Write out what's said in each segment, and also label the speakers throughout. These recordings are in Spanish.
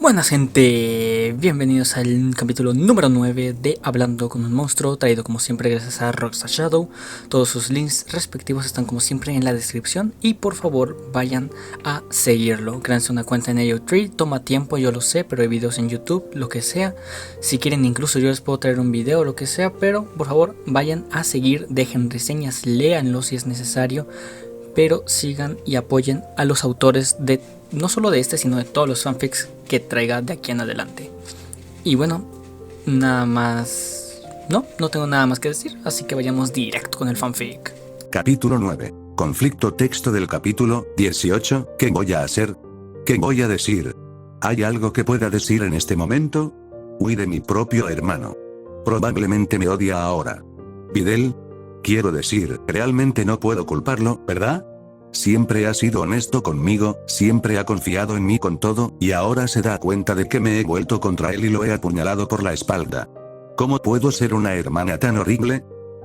Speaker 1: Buenas gente, bienvenidos al capítulo número 9 de Hablando con un monstruo, traído como siempre gracias a Rockstar Shadow. Todos sus links respectivos están como siempre en la descripción y por favor vayan a seguirlo. Créanse una cuenta en AO3, toma tiempo, yo lo sé, pero hay videos en YouTube, lo que sea. Si quieren incluso yo les puedo traer un video, lo que sea, pero por favor vayan a seguir, dejen reseñas, léanlo si es necesario. Pero sigan y apoyen a los autores de no solo de este, sino de todos los fanfics que traiga de aquí en adelante. Y bueno, nada más. No tengo nada más que decir, así que vayamos directo con el fanfic.
Speaker 2: Capítulo 9. Conflicto. Texto del capítulo 18. ¿Qué voy a hacer? ¿Qué voy a decir? ¿Hay algo que pueda decir en este momento? Huí de mi propio hermano. Probablemente me odia ahora. Videl. Quiero decir, realmente no puedo culparlo, ¿verdad? Siempre ha sido honesto conmigo, siempre ha confiado en mí con todo, y ahora se da cuenta de que me he vuelto contra él y lo he apuñalado por la espalda. ¿Cómo puedo ser una hermana tan horrible?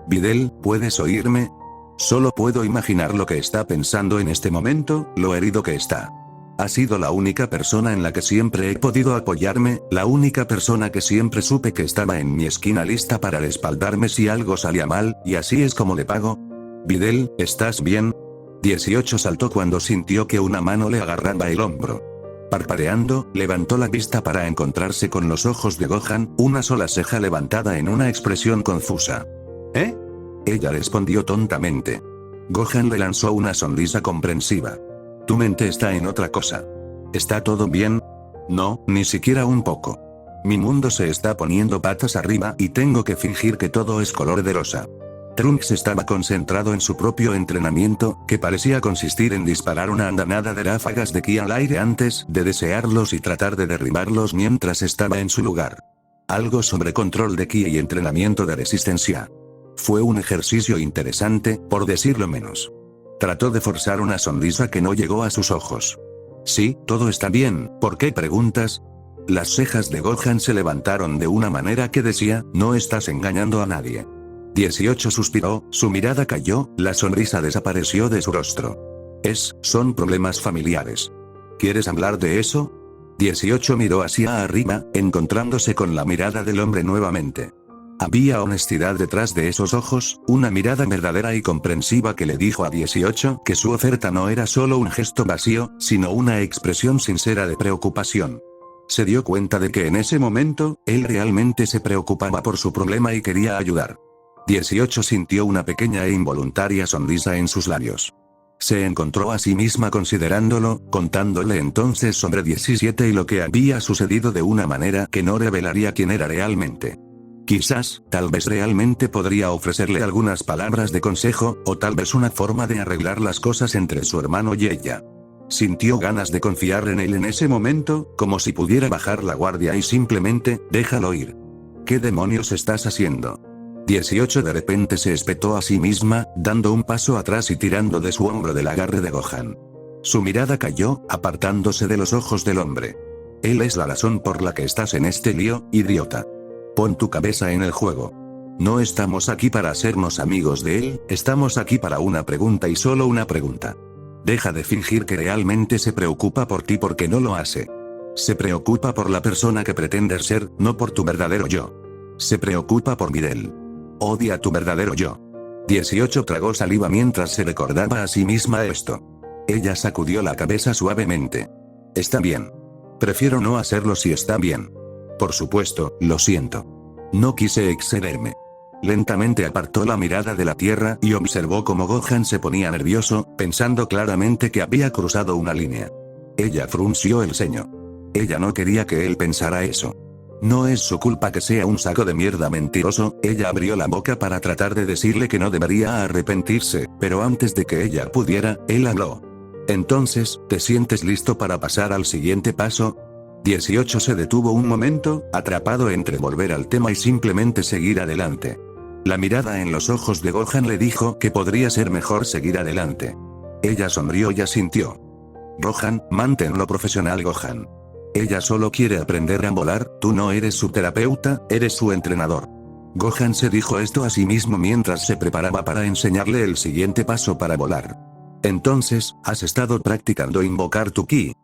Speaker 2: Videl, ¿puedes oírme? Solo puedo imaginar lo que está pensando en este momento, lo herido que está. Ha sido la única persona en la que siempre he podido apoyarme, la única persona que siempre supe que estaba en mi esquina lista para respaldarme si algo salía mal, y así es como le pago. Videl, ¿estás bien? 18 saltó cuando sintió que una mano le agarraba el hombro. Parpadeando, levantó la vista para encontrarse con los ojos de Gohan, una sola ceja levantada en una expresión confusa. ¿Eh? Ella respondió tontamente. Gohan le lanzó una sonrisa comprensiva. Tu mente está en otra cosa. ¿Está todo bien? No, ni siquiera un poco. Mi mundo se está poniendo patas arriba y tengo que fingir que todo es color de rosa. Trunks estaba concentrado en su propio entrenamiento, que parecía consistir en disparar una andanada de ráfagas de ki al aire antes de desearlos y tratar de derribarlos mientras estaba en su lugar. Algo sobre control de ki y entrenamiento de resistencia. Fue un ejercicio interesante, por decirlo menos. Trató de forzar una sonrisa que no llegó a sus ojos. Sí, todo está bien, ¿por qué preguntas? Las cejas de Gohan se levantaron de una manera que decía, no estás engañando a nadie. 18 suspiró, su mirada cayó, la sonrisa desapareció de su rostro. Son problemas familiares. ¿Quieres hablar de eso? 18 miró hacia arriba, encontrándose con la mirada del hombre nuevamente. Había honestidad detrás de esos ojos, una mirada verdadera y comprensiva que le dijo a 18 que su oferta no era solo un gesto vacío, sino una expresión sincera de preocupación. Se dio cuenta de que en ese momento, él realmente se preocupaba por su problema y quería ayudar. 18 sintió una pequeña e involuntaria sonrisa en sus labios. Se encontró a sí misma considerándolo, contándole entonces sobre 17 y lo que había sucedido de una manera que no revelaría quién era realmente. Quizás, tal vez realmente podría ofrecerle algunas palabras de consejo, o tal vez una forma de arreglar las cosas entre su hermano y ella. Sintió ganas de confiar en él en ese momento, como si pudiera bajar la guardia y simplemente, déjalo ir. ¿Qué demonios estás haciendo? 18 de repente se espetó a sí misma, dando un paso atrás y tirando de su hombro del agarre de Gohan. Su mirada cayó, apartándose de los ojos del hombre. Él es la razón por la que estás en este lío, idiota. Pon tu cabeza en el juego. No estamos aquí para hacernos amigos de él, estamos aquí para una pregunta y solo una pregunta. Deja de fingir que realmente se preocupa por ti porque no lo hace. Se preocupa por la persona que pretendes ser, no por tu verdadero yo. Se preocupa por Videl. Odia tu verdadero yo. 18 tragó saliva mientras se recordaba a sí misma esto. Ella sacudió la cabeza suavemente. Está bien. Prefiero no hacerlo si está bien. Por supuesto, lo siento. No quise excederme. Lentamente apartó la mirada de la tierra y observó cómo Gohan se ponía nervioso, pensando claramente que había cruzado una línea. Ella frunció el ceño. Ella no quería que él pensara eso. No es su culpa que sea un saco de mierda mentiroso, ella abrió la boca para tratar de decirle que no debería arrepentirse, pero antes de que ella pudiera, él habló. Entonces, ¿te sientes listo para pasar al siguiente paso? 18 se detuvo un momento, atrapado entre volver al tema y simplemente seguir adelante. La mirada en los ojos de Gohan le dijo que podría ser mejor seguir adelante. Ella sonrió y asintió. Gohan, manténlo profesional Gohan. Ella solo quiere aprender a volar, tú no eres su terapeuta, eres su entrenador. Gohan se dijo esto a sí mismo mientras se preparaba para enseñarle el siguiente paso para volar. Entonces, ¿has estado practicando invocar tu ki?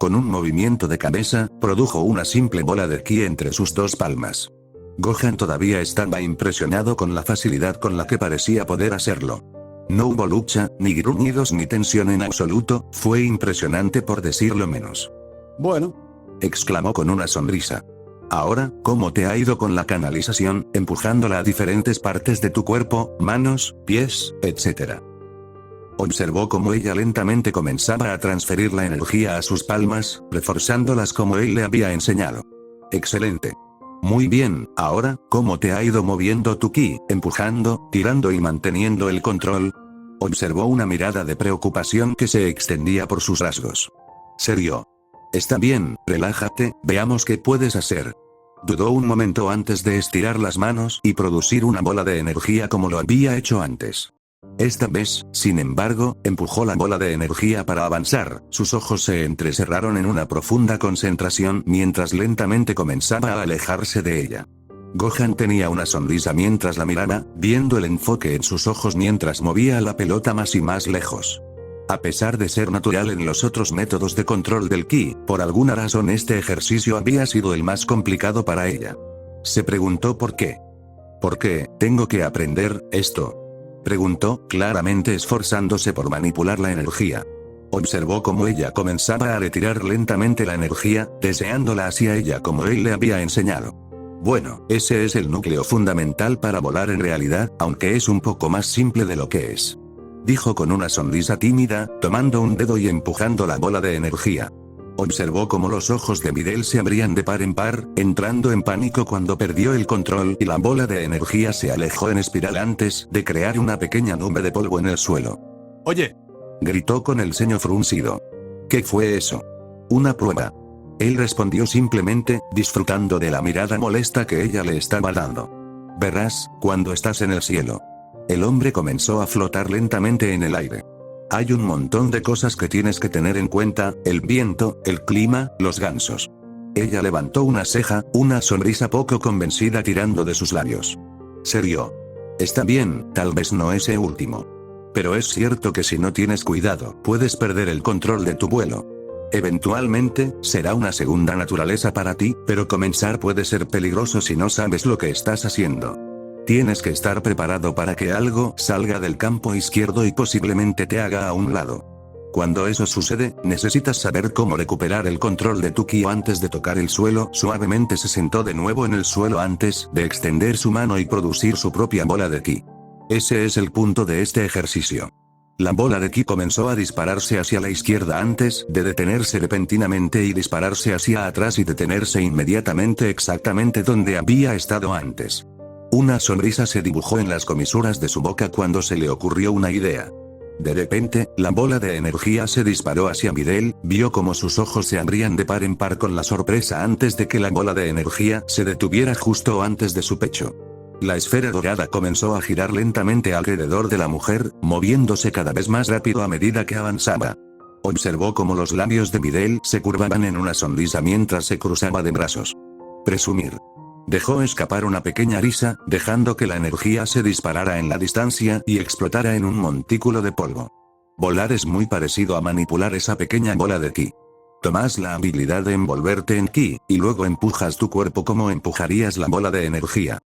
Speaker 2: Con un movimiento de cabeza, produjo una simple bola de ki entre sus dos palmas. Gohan todavía estaba impresionado con la facilidad con la que parecía poder hacerlo. No hubo lucha, ni gruñidos ni tensión en absoluto, fue impresionante por decirlo menos.
Speaker 3: Bueno,
Speaker 2: Exclamó con una sonrisa. Ahora, ¿cómo te ha ido con la canalización, empujándola a diferentes partes de tu cuerpo, manos, pies, etc.? Observó cómo ella lentamente comenzaba a transferir la energía a sus palmas, reforzándolas como él le había enseñado. Excelente. Muy bien, ahora, ¿cómo te ha ido moviendo tu ki, empujando, tirando y manteniendo el control? Observó una mirada de preocupación que se extendía por sus rasgos. Serio. Está bien, relájate, veamos qué puedes hacer. Dudó un momento antes de estirar las manos y producir una bola de energía como lo había hecho antes. Esta vez, sin embargo, empujó la bola de energía para avanzar, sus ojos se entrecerraron en una profunda concentración mientras lentamente comenzaba a alejarse de ella. Gohan tenía una sonrisa mientras la miraba, viendo el enfoque en sus ojos mientras movía la pelota más y más lejos. A pesar de ser natural en los otros métodos de control del ki, por alguna razón este ejercicio había sido el más complicado para ella. Se preguntó por qué. ¿Por qué tengo que aprender esto?, preguntó, claramente esforzándose por manipular la energía. Observó cómo ella comenzaba a retirar lentamente la energía, deseándola hacia ella como él le había enseñado. Bueno, ese es el núcleo fundamental para volar en realidad, aunque es un poco más simple de lo que es. Dijo con una sonrisa tímida, tomando un dedo y empujando la bola de energía. Observó cómo los ojos de Videl se abrían de par en par, entrando en pánico cuando perdió el control y la bola de energía se alejó en espiral antes de crear una pequeña nube de polvo en el suelo.
Speaker 3: oye,
Speaker 2: Gritó con el ceño fruncido. ¿Qué fue eso? Una prueba. Él respondió simplemente, disfrutando de la mirada molesta que ella le estaba dando. Verás, cuando estás en el cielo. El hombre comenzó a flotar lentamente en el aire. Hay un montón de cosas que tienes que tener en cuenta, el viento, el clima, los gansos. Ella levantó una ceja, una sonrisa poco convencida tirando de sus labios. Serio. Está bien, tal vez no ese último. Pero es cierto que si no tienes cuidado, puedes perder el control de tu vuelo. Eventualmente, será una segunda naturaleza para ti, pero comenzar puede ser peligroso si no sabes lo que estás haciendo. Tienes que estar preparado para que algo salga del campo izquierdo y posiblemente te haga a un lado. Cuando eso sucede, necesitas saber cómo recuperar el control de tu ki antes de tocar el suelo. Suavemente se sentó de nuevo en el suelo antes de extender su mano y producir su propia bola de ki. Ese es el punto de este ejercicio. La bola de ki comenzó a dispararse hacia la izquierda antes de detenerse repentinamente y dispararse hacia atrás y detenerse inmediatamente exactamente donde había estado antes. Una sonrisa se dibujó en las comisuras de su boca cuando se le ocurrió una idea. De repente, la bola de energía se disparó hacia Videl, vio como sus ojos se abrían de par en par con la sorpresa antes de que la bola de energía se detuviera justo antes de su pecho. La esfera dorada comenzó a girar lentamente alrededor de la mujer, moviéndose cada vez más rápido a medida que avanzaba. Observó cómo los labios de Videl se curvaban en una sonrisa mientras se cruzaba de brazos. Presumir. Dejó escapar una pequeña risa, dejando que la energía se disparara en la distancia y explotara en un montículo de polvo. Volar es muy parecido a manipular esa pequeña bola de ki. Tomas la habilidad de envolverte en ki, y luego empujas tu cuerpo como empujarías la bola de energía.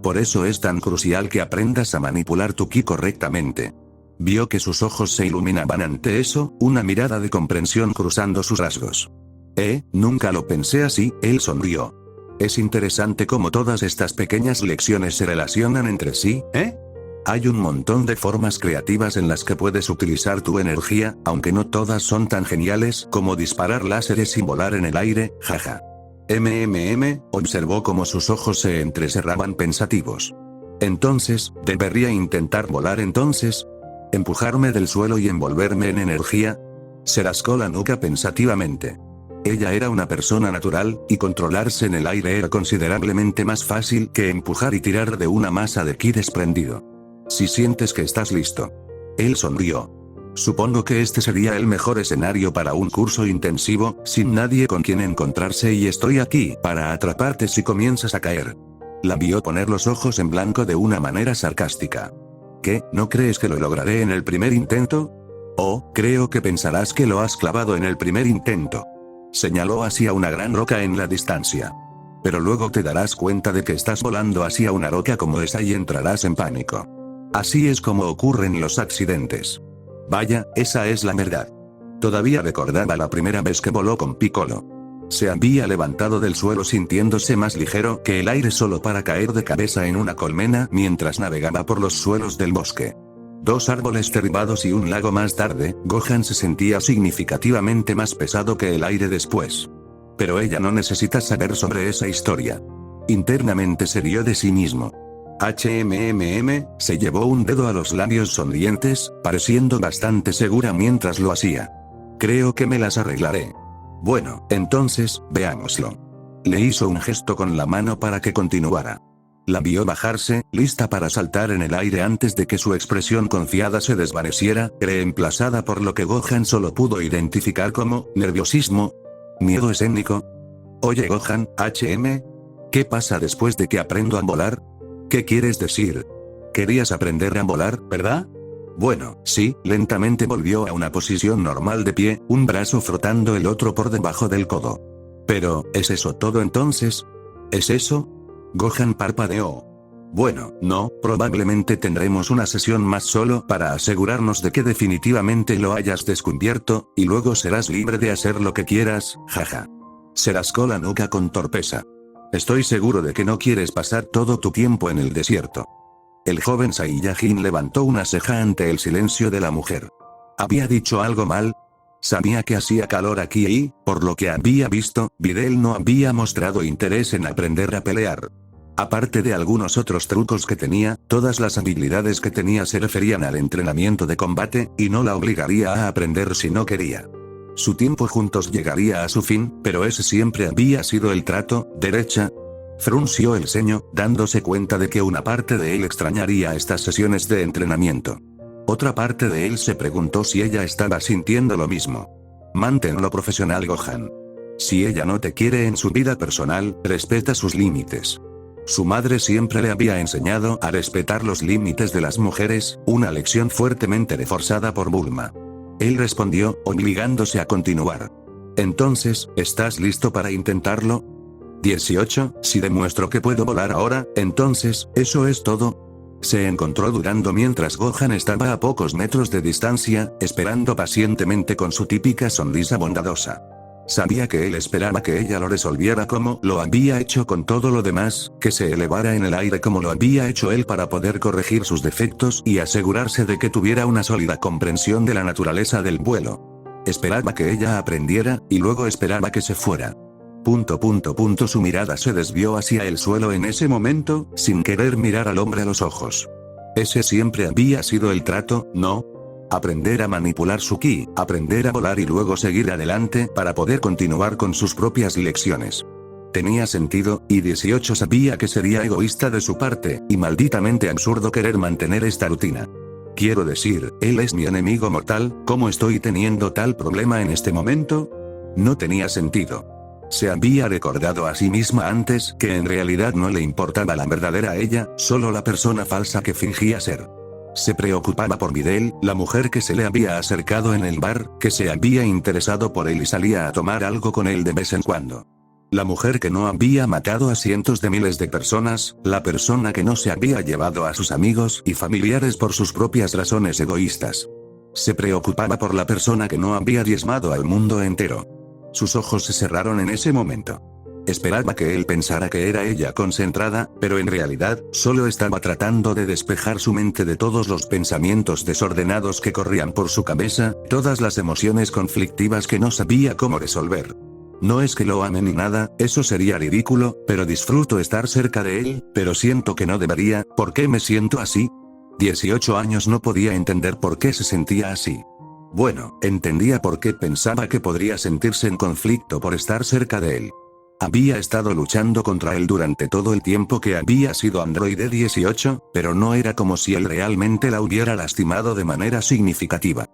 Speaker 2: Por eso es tan crucial que aprendas a manipular tu ki correctamente. Vio que sus ojos se iluminaban ante eso, una mirada de comprensión cruzando sus rasgos. Nunca lo pensé así, él sonrió. Es interesante cómo todas estas pequeñas lecciones se relacionan entre sí, ¿eh? Hay un montón de formas creativas en las que puedes utilizar tu energía, aunque no todas son tan geniales como disparar láseres y volar en el aire, jaja. Observó cómo sus ojos se entrecerraban pensativos. Entonces, ¿debería intentar volar entonces? ¿Empujarme del suelo y envolverme en energía? Se rascó la nuca pensativamente. Ella era una persona natural, y controlarse en el aire era considerablemente más fácil que empujar y tirar de una masa de ki desprendido. Si sientes que estás listo. Él sonrió. Supongo que este sería el mejor escenario para un curso intensivo, sin nadie con quien encontrarse y estoy aquí para atraparte si comienzas a caer. La vio poner los ojos en blanco de una manera sarcástica. ¿Qué, no crees que lo lograré en el primer intento? Oh, creo que pensarás que lo has clavado en el primer intento. Señaló hacia una gran roca en la distancia. Pero luego te darás cuenta de que estás volando hacia una roca como esa y entrarás en pánico. Así es como ocurren los accidentes. Vaya, esa es la verdad. Todavía recordaba la primera vez que voló con Piccolo. Se había levantado del suelo sintiéndose más ligero que el aire solo para caer de cabeza en una colmena mientras navegaba por los suelos del bosque. 2 árboles derribados y un lago más tarde, Gohan se sentía significativamente más pesado que el aire después. Pero ella no necesita saber sobre esa historia. Internamente se rió de sí mismo. Se llevó un dedo a los labios sonrientes, pareciendo bastante segura mientras lo hacía. Creo que me las arreglaré. Bueno, entonces, veámoslo. Le hizo un gesto con la mano para que continuara. La vio bajarse, lista para saltar en el aire antes de que su expresión confiada se desvaneciera, reemplazada por lo que Gohan solo pudo identificar como nerviosismo. Miedo escénico. Oye Gohan, ¿qué pasa después de que aprendo a volar? ¿Qué quieres decir? Querías aprender a volar, ¿verdad? Bueno, sí, lentamente volvió a una posición normal de pie, un brazo frotando el otro por debajo del codo. Pero, ¿es eso todo entonces? ¿Es eso? Gohan parpadeó. Bueno, no, probablemente tendremos una sesión más solo para asegurarnos de que definitivamente lo hayas descubierto, y luego serás libre de hacer lo que quieras, jaja. Se rascó la nuca con torpeza. Estoy seguro de que no quieres pasar todo tu tiempo en el desierto. El joven Saiyajin levantó una ceja ante el silencio de la mujer. ¿Había dicho algo mal? Sabía que hacía calor aquí y, por lo que había visto, Videl no había mostrado interés en aprender a pelear. Aparte de algunos otros trucos que tenía, todas las habilidades que tenía se referían al entrenamiento de combate, y no la obligaría a aprender si no quería. Su tiempo juntos llegaría a su fin, pero ese siempre había sido el trato, derecha. Frunció el ceño, dándose cuenta de que una parte de él extrañaría estas sesiones de entrenamiento. Otra parte de él se preguntó si ella estaba sintiendo lo mismo. Manténlo profesional, Gohan. Si ella no te quiere en su vida personal, respeta sus límites. Su madre siempre le había enseñado a respetar los límites de las mujeres, una lección fuertemente reforzada por Bulma. Él respondió, obligándose a continuar. Entonces, ¿estás listo para intentarlo? 18, si demuestro que puedo volar ahora, entonces, ¿eso es todo? Se encontró dudando mientras Gohan estaba a pocos metros de distancia, esperando pacientemente con su típica sonrisa bondadosa. Sabía que él esperaba que ella lo resolviera como lo había hecho con todo lo demás, que se elevara en el aire como lo había hecho él para poder corregir sus defectos y asegurarse de que tuviera una sólida comprensión de la naturaleza del vuelo. Esperaba que ella aprendiera, y luego esperaba que se fuera. Su mirada se desvió hacia el suelo en ese momento, sin querer mirar al hombre a los ojos. Ese siempre había sido el trato, ¿no? Aprender a manipular su ki, aprender a volar y luego seguir adelante para poder continuar con sus propias lecciones. Tenía sentido, y 18 sabía que sería egoísta de su parte, y malditamente absurdo querer mantener esta rutina. Quiero decir, él es mi enemigo mortal, ¿cómo estoy teniendo tal problema en este momento? No tenía sentido. Se había recordado a sí misma antes que en realidad no le importaba la verdadera ella, solo la persona falsa que fingía ser. Se preocupaba por Videl, la mujer que se le había acercado en el bar, que se había interesado por él y salía a tomar algo con él de vez en cuando. La mujer que no había matado a cientos de miles de personas, la persona que no se había llevado a sus amigos y familiares por sus propias razones egoístas. Se preocupaba por la persona que no había diezmado al mundo entero. Sus ojos se cerraron en ese momento. Esperaba que él pensara que era ella concentrada, pero en realidad, solo estaba tratando de despejar su mente de todos los pensamientos desordenados que corrían por su cabeza, todas las emociones conflictivas que no sabía cómo resolver. No es que lo ame ni nada, eso sería ridículo, pero disfruto estar cerca de él, pero siento que no debería, ¿por qué me siento así? 18 años no podía entender por qué se sentía así. Bueno, entendía por qué pensaba que podría sentirse en conflicto por estar cerca de él. Había estado luchando contra él durante todo el tiempo que había sido androide 18, pero no era como si él realmente la hubiera lastimado de manera significativa.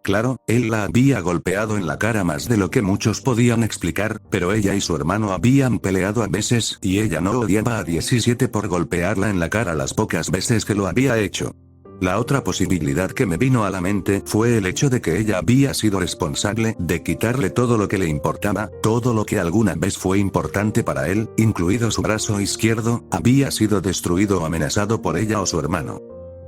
Speaker 2: Claro, él la había golpeado en la cara más de lo que muchos podían explicar, pero ella y su hermano habían peleado a veces y ella no odiaba a 17 por golpearla en la cara las pocas veces que lo había hecho. La otra posibilidad que me vino a la mente fue el hecho de que ella había sido responsable de quitarle todo lo que le importaba, todo lo que alguna vez fue importante para él, incluido su brazo izquierdo, había sido destruido o amenazado por ella o su hermano.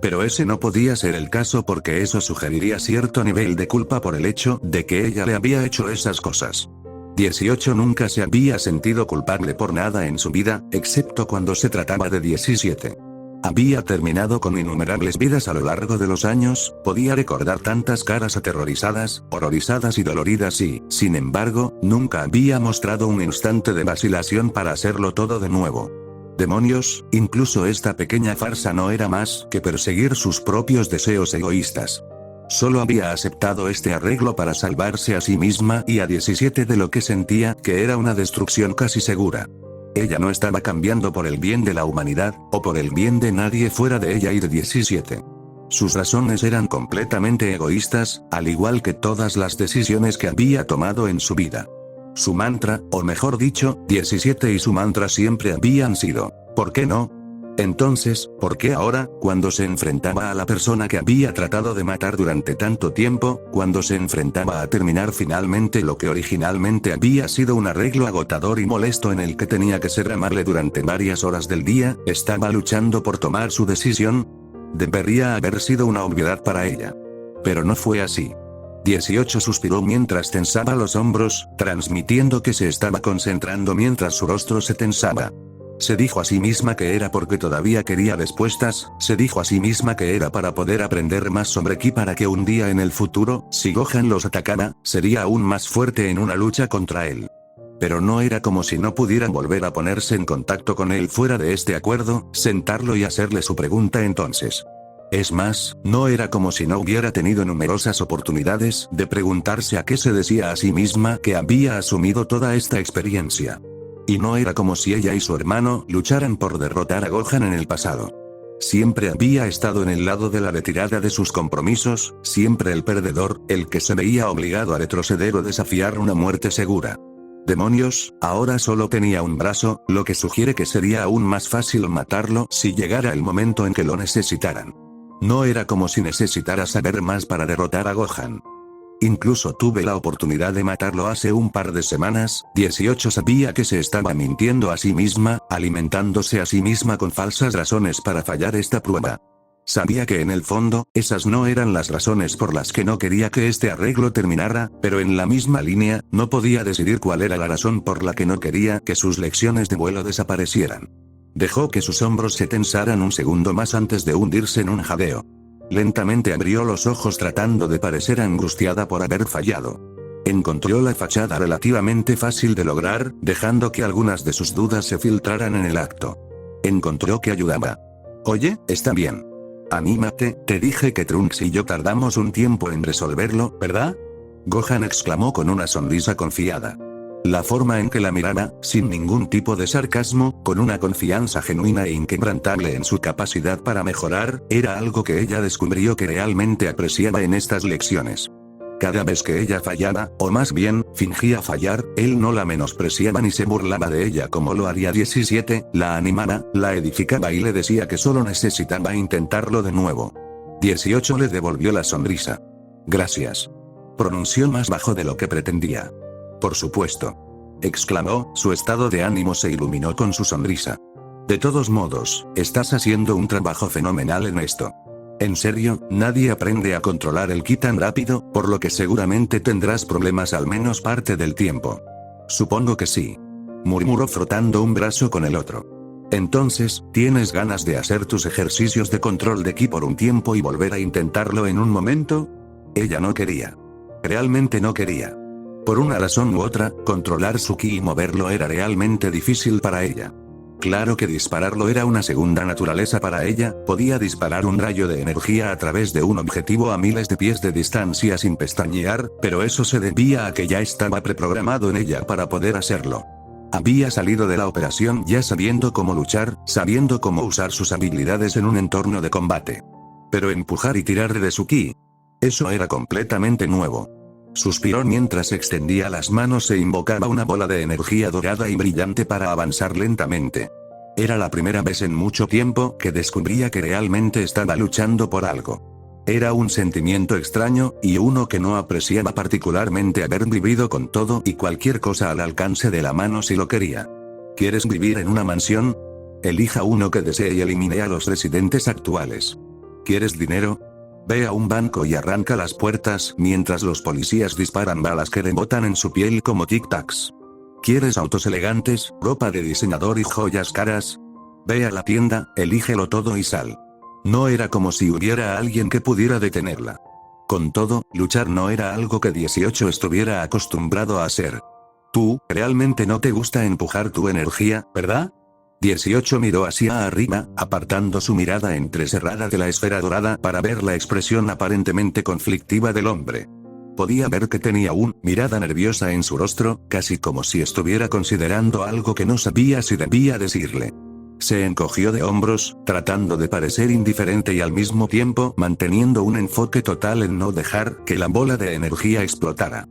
Speaker 2: Pero ese no podía ser el caso porque eso sugeriría cierto nivel de culpa por el hecho de que ella le había hecho esas cosas. 18 nunca se había sentido culpable por nada en su vida, excepto cuando se trataba de 17. Había terminado con innumerables vidas a lo largo de los años, podía recordar tantas caras aterrorizadas, horrorizadas y doloridas y, sin embargo, nunca había mostrado un instante de vacilación para hacerlo todo de nuevo. Demonios, incluso esta pequeña farsa no era más que perseguir sus propios deseos egoístas. Solo había aceptado este arreglo para salvarse a sí misma y a 17 de lo que sentía que era una destrucción casi segura. Ella no estaba cambiando por el bien de la humanidad, o por el bien de nadie fuera de ella y de 17. Sus razones eran completamente egoístas, al igual que todas las decisiones que había tomado en su vida. Su mantra, o mejor dicho, 17 y su mantra siempre habían sido, ¿por qué no? Entonces, ¿por qué ahora, cuando se enfrentaba a la persona que había tratado de matar durante tanto tiempo, cuando se enfrentaba a terminar finalmente lo que originalmente había sido un arreglo agotador y molesto en el que tenía que ser amable durante varias horas del día, estaba luchando por tomar su decisión? Debería haber sido una obviedad para ella. Pero no fue así. 18 suspiró mientras tensaba los hombros, transmitiendo que se estaba concentrando mientras su rostro se tensaba. Se dijo a sí misma que era porque todavía quería respuestas, se dijo a sí misma que era para poder aprender más sobre Ki para que un día en el futuro, si Gohan los atacara, sería aún más fuerte en una lucha contra él. Pero no era como si no pudieran volver a ponerse en contacto con él fuera de este acuerdo, sentarlo y hacerle su pregunta entonces. Es más, no era como si no hubiera tenido numerosas oportunidades de preguntarse a qué se decía a sí misma que había asumido toda esta experiencia. Y no era como si ella y su hermano lucharan por derrotar a Gohan en el pasado. Siempre había estado en el lado de la retirada de sus compromisos, siempre el perdedor, el que se veía obligado a retroceder o desafiar una muerte segura. Demonios, ahora solo tenía un brazo, lo que sugiere que sería aún más fácil matarlo si llegara el momento en que lo necesitaran. No era como si necesitara saber más para derrotar a Gohan. Incluso tuve la oportunidad de matarlo hace un par de semanas, 18 sabía que se estaba mintiendo a sí misma, alimentándose a sí misma con falsas razones para fallar esta prueba. Sabía que en el fondo, esas no eran las razones por las que no quería que este arreglo terminara, pero en la misma línea, no podía decidir cuál era la razón por la que no quería que sus lecciones de vuelo desaparecieran. Dejó que sus hombros se tensaran un segundo más antes de hundirse en un jadeo. Lentamente abrió los ojos tratando de parecer angustiada por haber fallado. Encontró la fachada relativamente fácil de lograr, dejando que algunas de sus dudas se filtraran en el acto. Encontró que ayudaba. Oye, está bien. Anímate, te dije que Trunks y yo tardamos un tiempo en resolverlo, ¿verdad? Gohan exclamó con una sonrisa confiada. La forma en que la miraba, sin ningún tipo de sarcasmo, con una confianza genuina e inquebrantable en su capacidad para mejorar, era algo que ella descubrió que realmente apreciaba en estas lecciones. Cada vez que ella fallaba, o más bien, fingía fallar, él no la menospreciaba ni se burlaba de ella como lo haría 17, la animaba, la edificaba y le decía que solo necesitaba intentarlo de nuevo. 18 le devolvió la sonrisa. Gracias. Pronunció más bajo de lo que pretendía. Por supuesto. Exclamó, su estado de ánimo se iluminó con su sonrisa. De todos modos, estás haciendo un trabajo fenomenal en esto. En serio, nadie aprende a controlar el ki tan rápido, por lo que seguramente tendrás problemas al menos parte del tiempo. Supongo que sí. Murmuró frotando un brazo con el otro. Entonces, ¿tienes ganas de hacer tus ejercicios de control de ki por un tiempo y volver a intentarlo en un momento? Ella no quería. Realmente no quería. Por una razón u otra, controlar su ki y moverlo era realmente difícil para ella. Claro que dispararlo era una segunda naturaleza para ella, podía disparar un rayo de energía a través de un objetivo a miles de pies de distancia sin pestañear, pero eso se debía a que ya estaba preprogramado en ella para poder hacerlo. Había salido de la operación ya sabiendo cómo luchar, sabiendo cómo usar sus habilidades en un entorno de combate. Pero empujar y tirar de su ki, eso era completamente nuevo. Suspiró mientras extendía las manos e invocaba una bola de energía dorada y brillante para avanzar lentamente. Era la primera vez en mucho tiempo que descubría que realmente estaba luchando por algo. Era un sentimiento extraño, y uno que no apreciaba particularmente haber vivido con todo y cualquier cosa al alcance de la mano si lo quería. ¿Quieres vivir en una mansión? Elija uno que desee y elimine a los residentes actuales. ¿Quieres dinero? Ve a un banco y arranca las puertas mientras los policías disparan balas que rebotan en su piel como tic-tacs. ¿Quieres autos elegantes, ropa de diseñador y joyas caras? Ve a la tienda, elígelo todo y sal. No era como si hubiera alguien que pudiera detenerla. Con todo, luchar no era algo que 18 estuviera acostumbrado a hacer. Tú, realmente no te gusta empujar tu energía, ¿verdad? 18 miró hacia arriba, apartando su mirada entrecerrada de la esfera dorada para ver la expresión aparentemente conflictiva del hombre. Podía ver que tenía una mirada nerviosa en su rostro, casi como si estuviera considerando algo que no sabía si debía decirle. Se encogió de hombros, tratando de parecer indiferente y al mismo tiempo manteniendo un enfoque total en no dejar que la bola de energía explotara.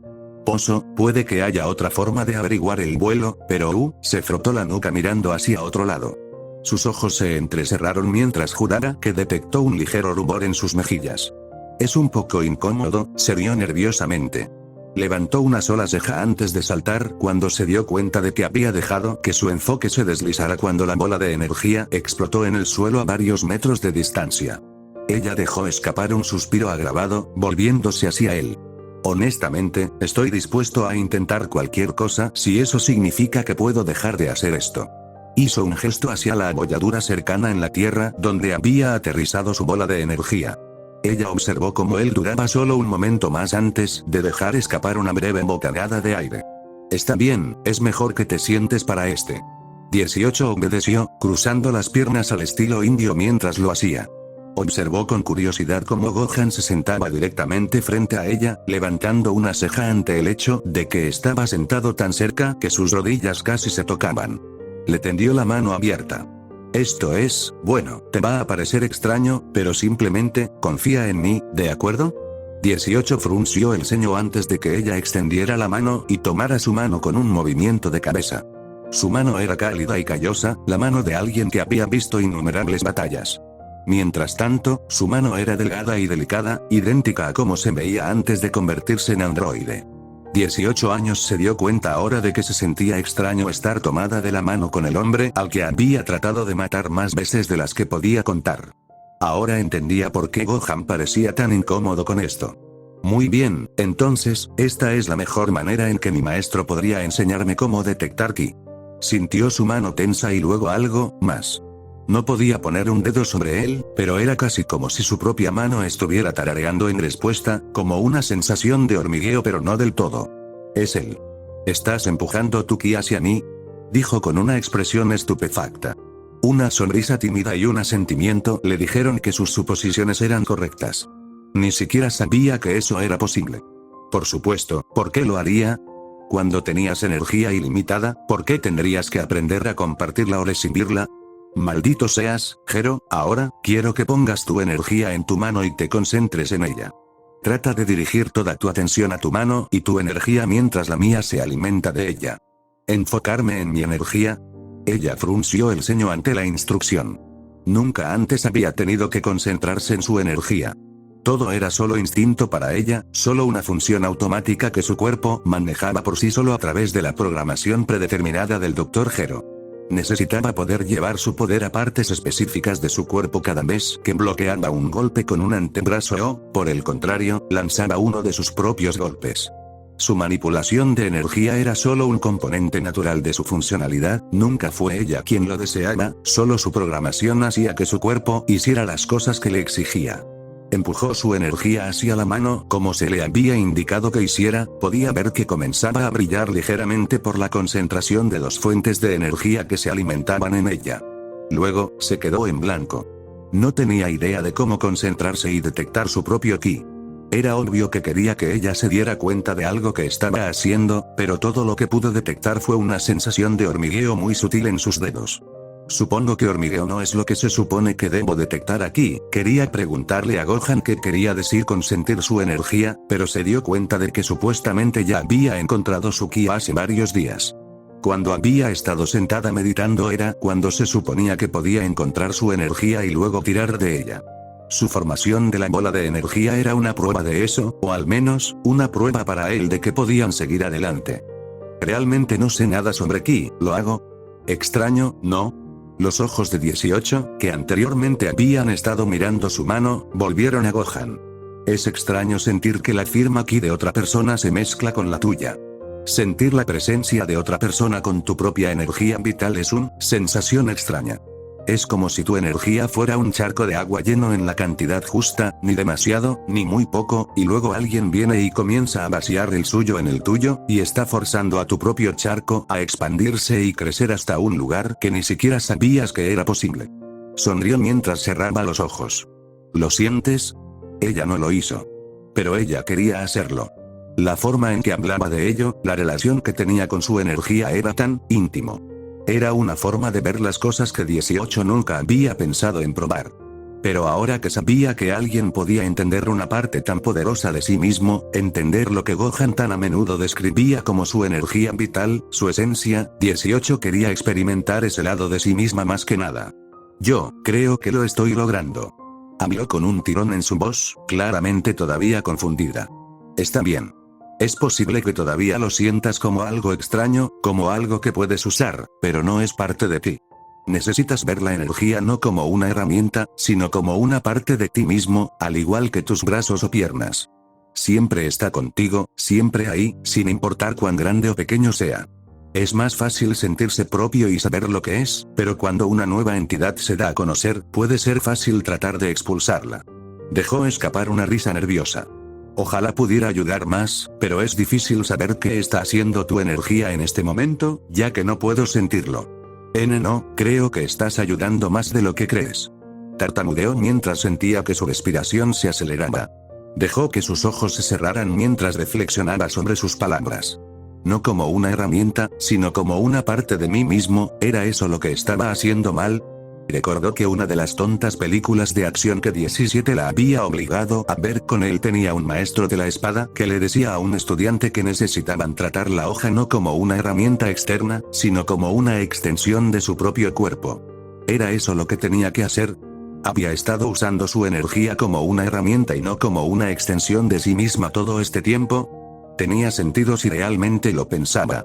Speaker 2: Puede que haya otra forma de averiguar el vuelo, pero se frotó la nuca mirando hacia otro lado. Sus ojos se entrecerraron mientras jurara que detectó un ligero rubor en sus mejillas. Es un poco incómodo, se rió nerviosamente. Levantó una sola ceja antes de saltar cuando se dio cuenta de que había dejado que su enfoque se deslizara cuando la bola de energía explotó en el suelo a varios metros de distancia. Ella dejó escapar un suspiro agravado, volviéndose hacia él. Honestamente, estoy dispuesto a intentar cualquier cosa si eso significa que puedo dejar de hacer esto. Hizo un gesto hacia la abolladura cercana en la tierra donde había aterrizado su bola de energía. Ella observó cómo él duraba solo un momento más antes de dejar escapar una breve bocanada de aire. Está bien, es mejor que te sientes para este. 18 obedeció, cruzando las piernas al estilo indio mientras lo hacía. Observó con curiosidad cómo Gohan se sentaba directamente frente a ella, levantando una ceja ante el hecho de que estaba sentado tan cerca que sus rodillas casi se tocaban. Le tendió la mano abierta. Esto es, bueno, te va a parecer extraño, pero simplemente, confía en mí, ¿de acuerdo? 18 frunció el ceño antes de que ella extendiera la mano y tomara su mano con un movimiento de cabeza. Su mano era cálida y callosa, la mano de alguien que había visto innumerables batallas. Mientras tanto, su mano era delgada y delicada, idéntica a como se veía antes de convertirse en androide. 18 años se dio cuenta ahora de que se sentía extraño estar tomada de la mano con el hombre al que había tratado de matar más veces de las que podía contar. Ahora entendía por qué Gohan parecía tan incómodo con esto. Muy bien, entonces, esta es la mejor manera en que mi maestro podría enseñarme cómo detectar ki. Sintió su mano tensa y luego algo más. No podía poner un dedo sobre él, pero era casi como si su propia mano estuviera tarareando en respuesta, como una sensación de hormigueo pero no del todo. Es él. ¿Estás empujando tu ki hacia mí? Dijo con una expresión estupefacta. Una sonrisa tímida y un asentimiento le dijeron que sus suposiciones eran correctas. Ni siquiera sabía que eso era posible. Por supuesto, ¿por qué lo haría? Cuando tenías energía ilimitada, ¿por qué tendrías que aprender a compartirla o recibirla? Maldito seas, Gero, ahora, quiero que pongas tu energía en tu mano y te concentres en ella. Trata de dirigir toda tu atención a tu mano y tu energía mientras la mía se alimenta de ella. ¿Enfocarme en mi energía? Ella frunció el ceño ante la instrucción. Nunca antes había tenido que concentrarse en su energía. Todo era solo instinto para ella, solo una función automática que su cuerpo manejaba por sí solo a través de la programación predeterminada del Dr. Gero. Necesitaba poder llevar su poder a partes específicas de su cuerpo cada vez que bloqueaba un golpe con un antebrazo o, por el contrario, lanzaba uno de sus propios golpes. Su manipulación de energía era solo un componente natural de su funcionalidad, nunca fue ella quien lo deseaba, solo su programación hacía que su cuerpo hiciera las cosas que le exigía. Empujó su energía hacia la mano como se le había indicado que hiciera, podía ver que comenzaba a brillar ligeramente por la concentración de dos fuentes de energía que se alimentaban en ella. Luego, se quedó en blanco. No tenía idea de cómo concentrarse y detectar su propio ki. Era obvio que quería que ella se diera cuenta de algo que estaba haciendo, pero todo lo que pudo detectar fue una sensación de hormigueo muy sutil en sus dedos. Supongo que hormigueo no es lo que se supone que debo detectar aquí. Quería preguntarle a Gohan qué quería decir con sentir su energía, pero se dio cuenta de que supuestamente ya había encontrado su ki hace varios días. Cuando había estado sentada meditando era cuando se suponía que podía encontrar su energía y luego tirar de ella. Su formación de la bola de energía era una prueba de eso, o al menos, una prueba para él de que podían seguir adelante. Realmente no sé nada sobre Ki, ¿lo hago? Extraño, ¿no? Los ojos de 18, que anteriormente habían estado mirando su mano, volvieron a Gohan. Es extraño sentir que la firma Ki de otra persona se mezcla con la tuya. Sentir la presencia de otra persona con tu propia energía vital es una sensación extraña. Es como si tu energía fuera un charco de agua lleno en la cantidad justa, ni demasiado, ni muy poco, y luego alguien viene y comienza a vaciar el suyo en el tuyo, y está forzando a tu propio charco a expandirse y crecer hasta un lugar que ni siquiera sabías que era posible. Sonrió mientras cerraba los ojos. ¿Lo sientes? Ella no lo hizo. Pero ella quería hacerlo. La forma en que hablaba de ello, la relación que tenía con su energía era tan íntimo. Era una forma de ver las cosas que 18 nunca había pensado en probar. Pero ahora que sabía que alguien podía entender una parte tan poderosa de sí mismo, entender lo que Gohan tan a menudo describía como su energía vital, su esencia, 18 quería experimentar ese lado de sí misma más que nada. Yo creo que lo estoy logrando. Habló con un tirón en su voz, claramente todavía confundida. Está bien. Es posible que todavía lo sientas como algo extraño, como algo que puedes usar, pero no es parte de ti. Necesitas ver la energía no como una herramienta, sino como una parte de ti mismo, al igual que tus brazos o piernas. Siempre está contigo, siempre ahí, sin importar cuán grande o pequeño sea. Es más fácil sentirse propio y saber lo que es, pero cuando una nueva entidad se da a conocer, puede ser fácil tratar de expulsarla. Dejó escapar una risa nerviosa. Ojalá pudiera ayudar más, pero es difícil saber qué está haciendo tu energía en este momento, ya que no puedo sentirlo. No, creo que estás ayudando más de lo que crees. Tartamudeó mientras sentía que su respiración se aceleraba. Dejó que sus ojos se cerraran mientras reflexionaba sobre sus palabras. No como una herramienta, sino como una parte de mí mismo, ¿era eso lo que estaba haciendo mal? Recordó que una de las tontas películas de acción que 17 la había obligado a ver con él tenía un maestro de la espada que le decía a un estudiante que necesitaban tratar la hoja no como una herramienta externa, sino como una extensión de su propio cuerpo. ¿Era eso lo que tenía que hacer? ¿Había estado usando su energía como una herramienta y no como una extensión de sí misma todo este tiempo? Tenía sentido si realmente lo pensaba.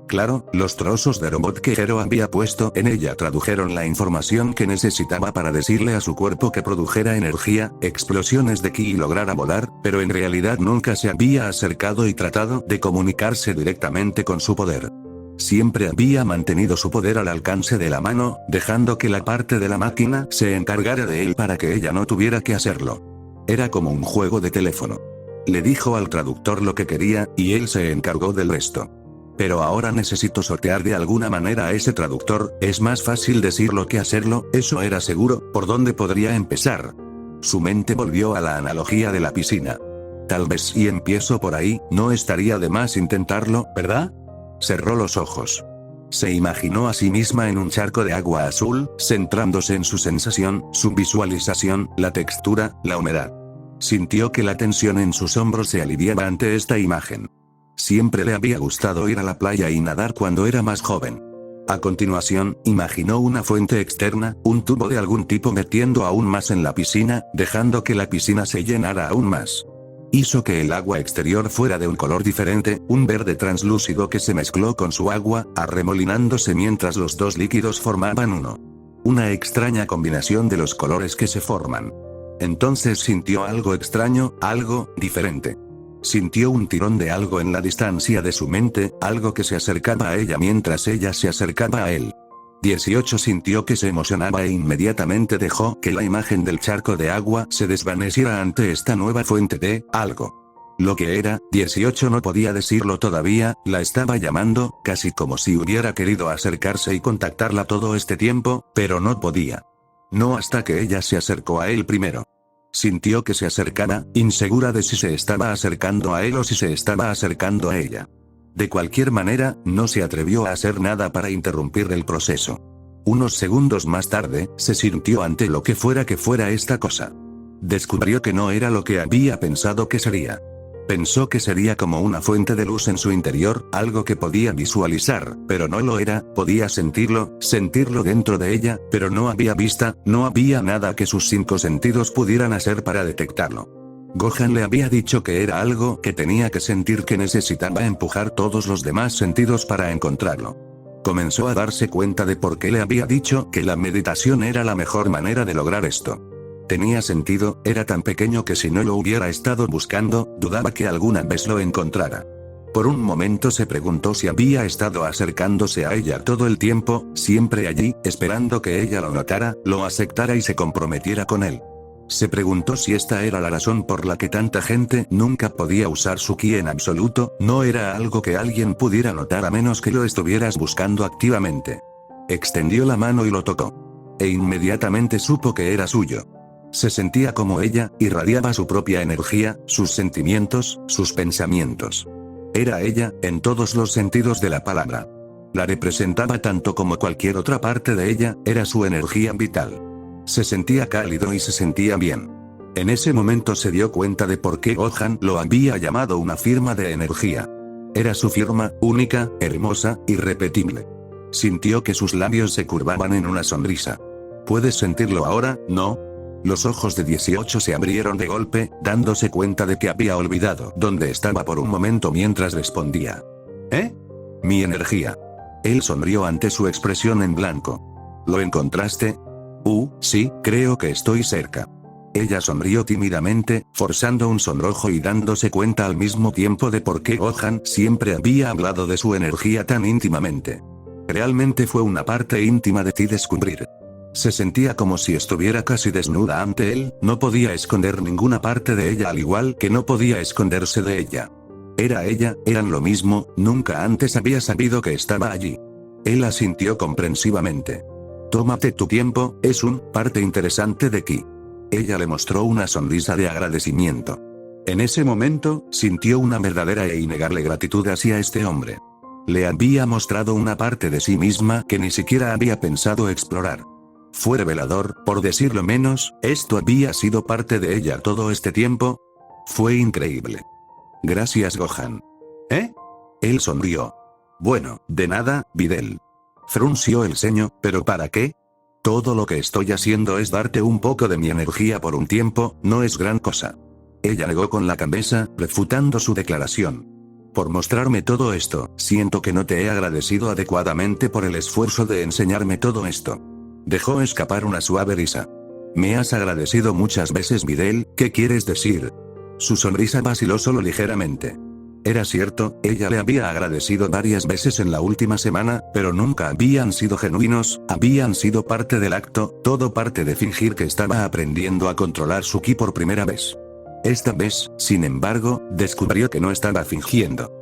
Speaker 2: Claro, los trozos de robot que Hero había puesto en ella tradujeron la información que necesitaba para decirle a su cuerpo que produjera energía, explosiones de ki y lograra volar, pero en realidad nunca se había acercado y tratado de comunicarse directamente con su poder. Siempre había mantenido su poder al alcance de la mano, dejando que la parte de la máquina se encargara de él para que ella no tuviera que hacerlo. Era como un juego de teléfono. Le dijo al traductor lo que quería, y él se encargó del resto. Pero ahora necesito sortear de alguna manera a ese traductor, es más fácil decirlo que hacerlo, eso era seguro, ¿por dónde podría empezar? Su mente volvió a la analogía de la piscina. Tal vez si empiezo por ahí, no estaría de más intentarlo, ¿verdad? Cerró los ojos. Se imaginó a sí misma en un charco de agua azul, centrándose en su sensación, su visualización, la textura, la humedad. Sintió que la tensión en sus hombros se aliviaba ante esta imagen. Siempre le había gustado ir a la playa y nadar cuando era más joven. A continuación, imaginó una fuente externa, un tubo de algún tipo metiendo aún más en la piscina, dejando que la piscina se llenara aún más. Hizo que el agua exterior fuera de un color diferente, un verde translúcido que se mezcló con su agua, arremolinándose mientras los dos líquidos formaban uno. Una extraña combinación de los colores que se forman. Entonces sintió algo extraño, algo diferente. Sintió un tirón de algo en la distancia de su mente, algo que se acercaba a ella mientras ella se acercaba a él. 18 sintió que se emocionaba e inmediatamente dejó que la imagen del charco de agua se desvaneciera ante esta nueva fuente de algo. Lo que era, 18 no podía decirlo todavía, la estaba llamando, casi como si hubiera querido acercarse y contactarla todo este tiempo, pero no podía. No hasta que ella se acercó a él primero. Sintió que se acercaba, insegura de si se estaba acercando a él o si se estaba acercando a ella. De cualquier manera, no se atrevió a hacer nada para interrumpir el proceso. Unos segundos más tarde, se sintió ante lo que fuera esta cosa. Descubrió que no era lo que había pensado que sería. Pensó que sería como una fuente de luz en su interior, algo que podía visualizar, pero no lo era, podía sentirlo dentro de ella, pero no había vista, no había nada que sus 5 sentidos pudieran hacer para detectarlo. Gohan le había dicho que era algo que tenía que sentir, que necesitaba empujar todos los demás sentidos para encontrarlo. Comenzó a darse cuenta de por qué le había dicho que la meditación era la mejor manera de lograr esto. Tenía sentido, era tan pequeño que si no lo hubiera estado buscando, dudaba que alguna vez lo encontrara. Por un momento se preguntó si había estado acercándose a ella todo el tiempo, siempre allí, esperando que ella lo notara, lo aceptara y se comprometiera con él. Se preguntó si esta era la razón por la que tanta gente nunca podía usar su ki en absoluto, no era algo que alguien pudiera notar a menos que lo estuvieras buscando activamente. Extendió la mano y lo tocó. E inmediatamente supo que era suyo. Se sentía como ella, irradiaba su propia energía, sus sentimientos, sus pensamientos. Era ella, en todos los sentidos de la palabra. La representaba tanto como cualquier otra parte de ella, era su energía vital. Se sentía cálido y se sentía bien. En ese momento se dio cuenta de por qué Gohan lo había llamado una firma de energía. Era su firma, única, hermosa, irrepetible. Sintió que sus labios se curvaban en una sonrisa. ¿Puedes sentirlo ahora, no? Los ojos de 18 se abrieron de golpe, dándose cuenta de que había olvidado dónde estaba por un momento mientras respondía. ¿Eh? Mi energía. Él sonrió ante su expresión en blanco. ¿Lo encontraste? Sí, creo que estoy cerca. Ella sonrió tímidamente, forzando un sonrojo y dándose cuenta al mismo tiempo de por qué Gohan siempre había hablado de su energía tan íntimamente. Realmente fue una parte íntima de ti descubrir. Se sentía como si estuviera casi desnuda ante él, no podía esconder ninguna parte de ella al igual que no podía esconderse de ella. Era ella, eran lo mismo, nunca antes había sabido que estaba allí. Él asintió comprensivamente. Tómate tu tiempo, es parte interesante de ti. Ella le mostró una sonrisa de agradecimiento. En ese momento, sintió una verdadera e innegable gratitud hacia este hombre. Le había mostrado una parte de sí misma que ni siquiera había pensado explorar. Fue revelador, por decirlo menos, esto había sido parte de ella todo este tiempo. Fue increíble. Gracias, Gohan. ¿Eh? Él sonrió. Bueno, de nada, Videl. Frunció el ceño, ¿pero para qué? Todo lo que estoy haciendo es darte un poco de mi energía por un tiempo, no es gran cosa. Ella negó con la cabeza, refutando su declaración. Por mostrarme todo esto, siento que no te he agradecido adecuadamente por el esfuerzo de enseñarme todo esto. Dejó escapar una suave risa. Me has agradecido muchas veces, Videl, ¿qué quieres decir? Su sonrisa vaciló solo ligeramente. Era cierto, ella le había agradecido varias veces en la última semana, pero nunca habían sido genuinos, habían sido parte del acto, todo parte de fingir que estaba aprendiendo a controlar su ki por primera vez. Esta vez, sin embargo, descubrió que no estaba fingiendo.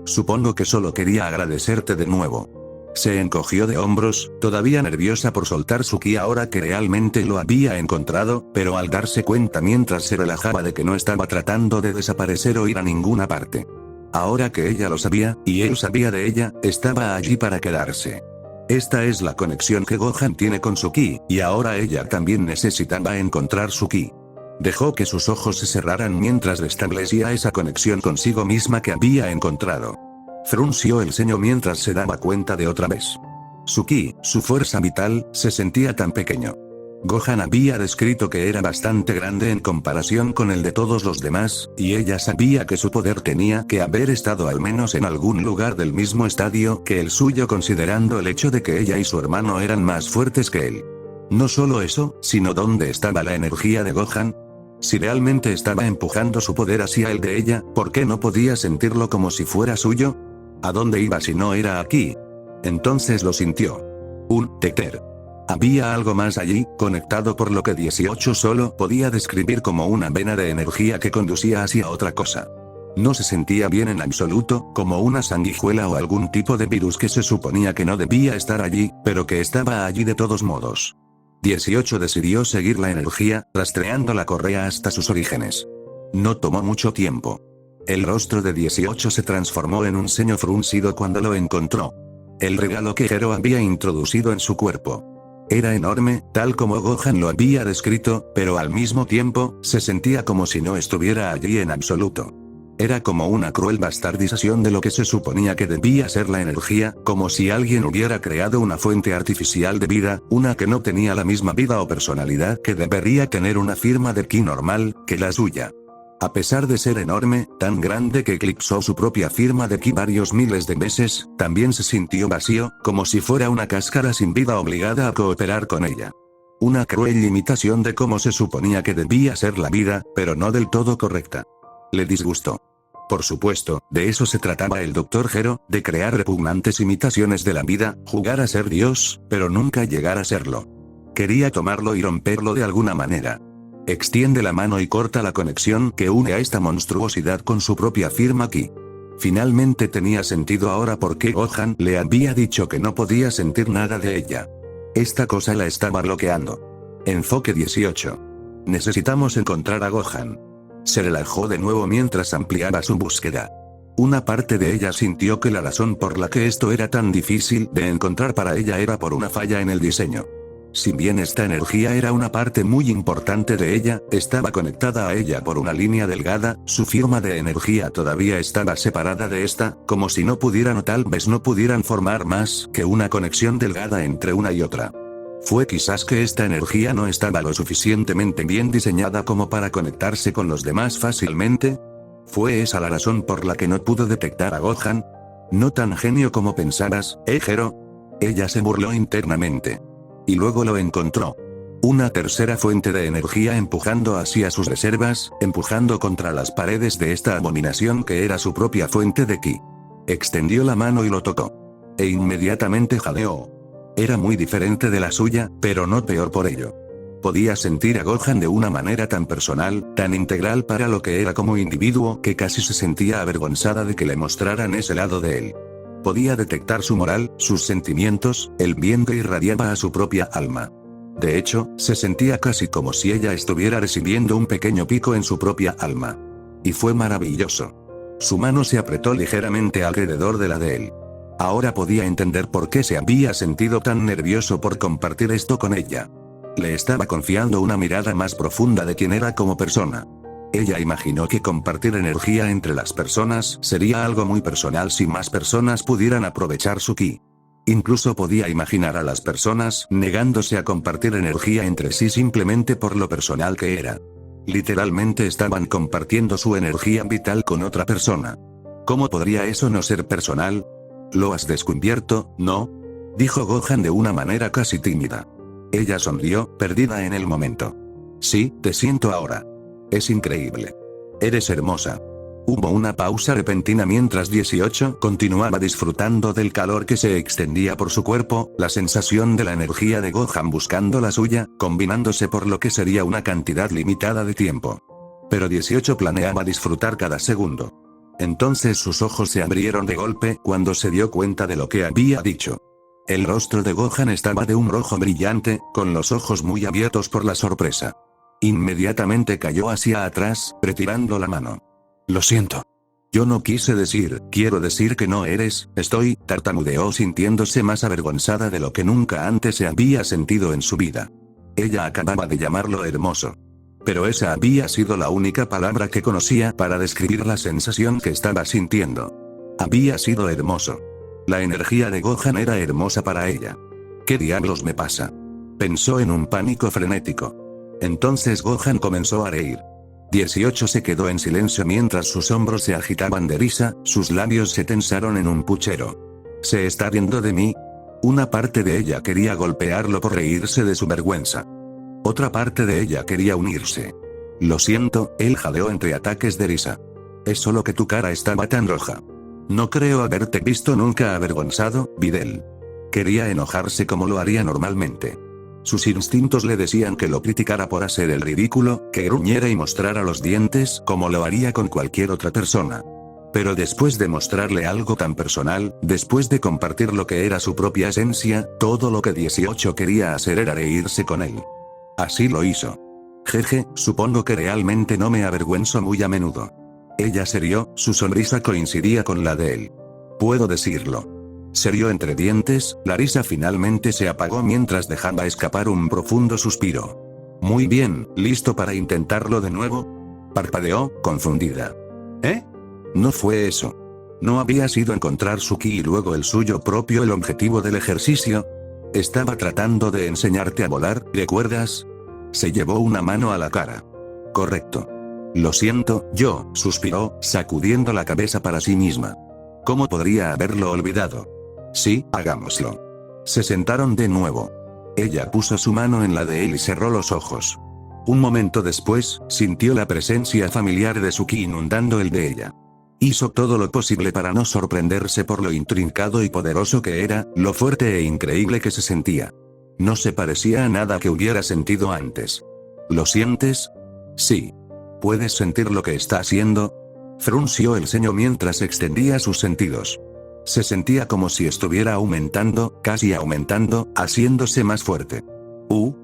Speaker 2: Supongo que solo quería agradecerte de nuevo. Se encogió de hombros, todavía nerviosa por soltar su ki ahora que realmente lo había encontrado, pero al darse cuenta mientras se relajaba de que no estaba tratando de desaparecer o ir a ninguna parte. Ahora que ella lo sabía, y él sabía de ella, estaba allí para quedarse. Esta es la conexión que Gohan tiene con su ki, y ahora ella también necesitaba encontrar su ki. Dejó que sus ojos se cerraran mientras restablecía esa conexión consigo misma que había encontrado. Frunció el ceño mientras se daba cuenta de otra vez. Su ki, su fuerza vital, se sentía tan pequeño. Gohan había descrito que era bastante grande en comparación con el de todos los demás, y ella sabía que su poder tenía que haber estado al menos en algún lugar del mismo estadio que el suyo considerando el hecho de que ella y su hermano eran más fuertes que él. No solo eso, sino dónde estaba la energía de Gohan. Si realmente estaba empujando su poder hacia el de ella, ¿por qué no podía sentirlo como si fuera suyo? ¿A dónde iba si no era aquí? Entonces lo sintió. Un Tether. Había algo más allí, conectado por lo que 18 solo podía describir como una vena de energía que conducía hacia otra cosa. No se sentía bien en absoluto, como una sanguijuela o algún tipo de virus que se suponía que no debía estar allí, pero que estaba allí de todos modos. 18 decidió seguir la energía, rastreando la correa hasta sus orígenes. No tomó mucho tiempo. El rostro de 18 se transformó en un ceño fruncido cuando lo encontró. El regalo que Gero había introducido en su cuerpo. Era enorme, tal como Gohan lo había descrito, pero al mismo tiempo, se sentía como si no estuviera allí en absoluto. Era como una cruel bastardización de lo que se suponía que debía ser la energía, como si alguien hubiera creado una fuente artificial de vida, una que no tenía la misma vida o personalidad que debería tener una firma de ki normal, que la suya. A pesar de ser enorme, tan grande que eclipsó su propia firma de ki varios miles de meses, también se sintió vacío, como si fuera una cáscara sin vida obligada a cooperar con ella. Una cruel imitación de cómo se suponía que debía ser la vida, pero no del todo correcta. Le disgustó. Por supuesto, de eso se trataba el Dr. Gero, de crear repugnantes imitaciones de la vida, jugar a ser Dios, pero nunca llegar a serlo. Quería tomarlo y romperlo de alguna manera. Extiende la mano y corta la conexión que une a esta monstruosidad con su propia firma ki. Finalmente tenía sentido ahora por qué Gohan le había dicho que no podía sentir nada de ella. Esta cosa la estaba bloqueando. Enfoque 18. Necesitamos encontrar a Gohan. Se relajó de nuevo mientras ampliaba su búsqueda. Una parte de ella sintió que la razón por la que esto era tan difícil de encontrar para ella era por una falla en el diseño. Si bien esta energía era una parte muy importante de ella, estaba conectada a ella por una línea delgada, su firma de energía todavía estaba separada de esta, como si no pudieran o tal vez no pudieran formar más que una conexión delgada entre una y otra. ¿Fue quizás que esta energía no estaba lo suficientemente bien diseñada como para conectarse con los demás fácilmente? ¿Fue esa la razón por la que no pudo detectar a Gohan? No tan genio como pensabas, Gero. Ella se burló internamente. Y luego lo encontró. Una tercera fuente de energía empujando hacia sus reservas, empujando contra las paredes de esta abominación que era su propia fuente de ki. Extendió la mano y lo tocó. E inmediatamente jadeó. Era muy diferente de la suya, pero no peor por ello. Podía sentir a Gohan de una manera tan personal, tan integral para lo que era como individuo, que casi se sentía avergonzada de que le mostraran ese lado de él. Podía detectar su moral, sus sentimientos, el bien que irradiaba a su propia alma. De hecho, se sentía casi como si ella estuviera recibiendo un pequeño pico en su propia alma. Y fue maravilloso. Su mano se apretó ligeramente alrededor de la de él. Ahora podía entender por qué se había sentido tan nervioso por compartir esto con ella. Le estaba confiando una mirada más profunda de quién era como persona. Ella imaginó que compartir energía entre las personas sería algo muy personal si más personas pudieran aprovechar su ki. Incluso podía imaginar a las personas negándose a compartir energía entre sí simplemente por lo personal que era. Literalmente estaban compartiendo su energía vital con otra persona. ¿Cómo podría eso no ser personal? ¿Lo has descubierto, no? Dijo Gohan de una manera casi tímida. Ella sonrió, perdida en el momento. Sí, te siento ahora. Es increíble. Eres hermosa. Hubo una pausa repentina mientras 18 continuaba disfrutando del calor que se extendía por su cuerpo, la sensación de la energía de Gohan buscando la suya, combinándose por lo que sería una cantidad limitada de tiempo. Pero 18 planeaba disfrutar cada segundo. Entonces sus ojos se abrieron de golpe cuando se dio cuenta de lo que había dicho. El rostro de Gohan estaba de un rojo brillante, con los ojos muy abiertos por la sorpresa. Inmediatamente cayó hacia atrás, retirando la mano. Lo siento. Yo no quise decir, quiero decir que no eres, tartamudeó sintiéndose más avergonzada de lo que nunca antes se había sentido en su vida. Ella acababa de llamarlo hermoso. Pero esa había sido la única palabra que conocía para describir la sensación que estaba sintiendo. Había sido hermoso. La energía de Gohan era hermosa para ella. ¿Qué diablos me pasa? Pensó en un pánico frenético. Entonces Gohan comenzó a reír. 18 se quedó en silencio mientras sus hombros se agitaban de risa, sus labios se tensaron en un puchero. ¿Se está riendo de mí? Una parte de ella quería golpearlo por reírse de su vergüenza. Otra parte de ella quería unirse. Lo siento, él jadeó entre ataques de risa. Es solo que tu cara estaba tan roja. No creo haberte visto nunca avergonzado, Videl. Quería enojarse como lo haría normalmente. Sus instintos le decían que lo criticara por hacer el ridículo, que gruñera y mostrara los dientes como lo haría con cualquier otra persona. Pero después de mostrarle algo tan personal, después de compartir lo que era su propia esencia, todo lo que 18 quería hacer era reírse con él. Así lo hizo. Jeje, supongo que realmente no me avergüenzo muy a menudo. Ella se rió, su sonrisa coincidía con la de él. Puedo decirlo. Se rió entre dientes, la risa finalmente se apagó mientras dejaba escapar un profundo suspiro. Muy bien, ¿listo para intentarlo de nuevo? Parpadeó, confundida. ¿Eh? No fue eso. ¿No había sido encontrar su ki y luego el suyo propio el objetivo del ejercicio? Estaba tratando de enseñarte a volar, ¿recuerdas? Se llevó una mano a la cara. Correcto. Lo siento, yo, suspiró, sacudiendo la cabeza para sí misma. ¿Cómo podría haberlo olvidado? Sí, hagámoslo. Se sentaron de nuevo. Ella puso su mano en la de él y cerró los ojos. Un momento después, sintió la presencia familiar de su ki inundando el de ella. Hizo todo lo posible para no sorprenderse por lo intrincado y poderoso que era, lo fuerte e increíble que se sentía. No se parecía a nada que hubiera sentido antes. ¿Lo sientes? Sí. ¿Puedes sentir lo que está haciendo? Frunció el ceño mientras extendía sus sentidos. Se sentía como si estuviera aumentando, casi aumentando, haciéndose más fuerte.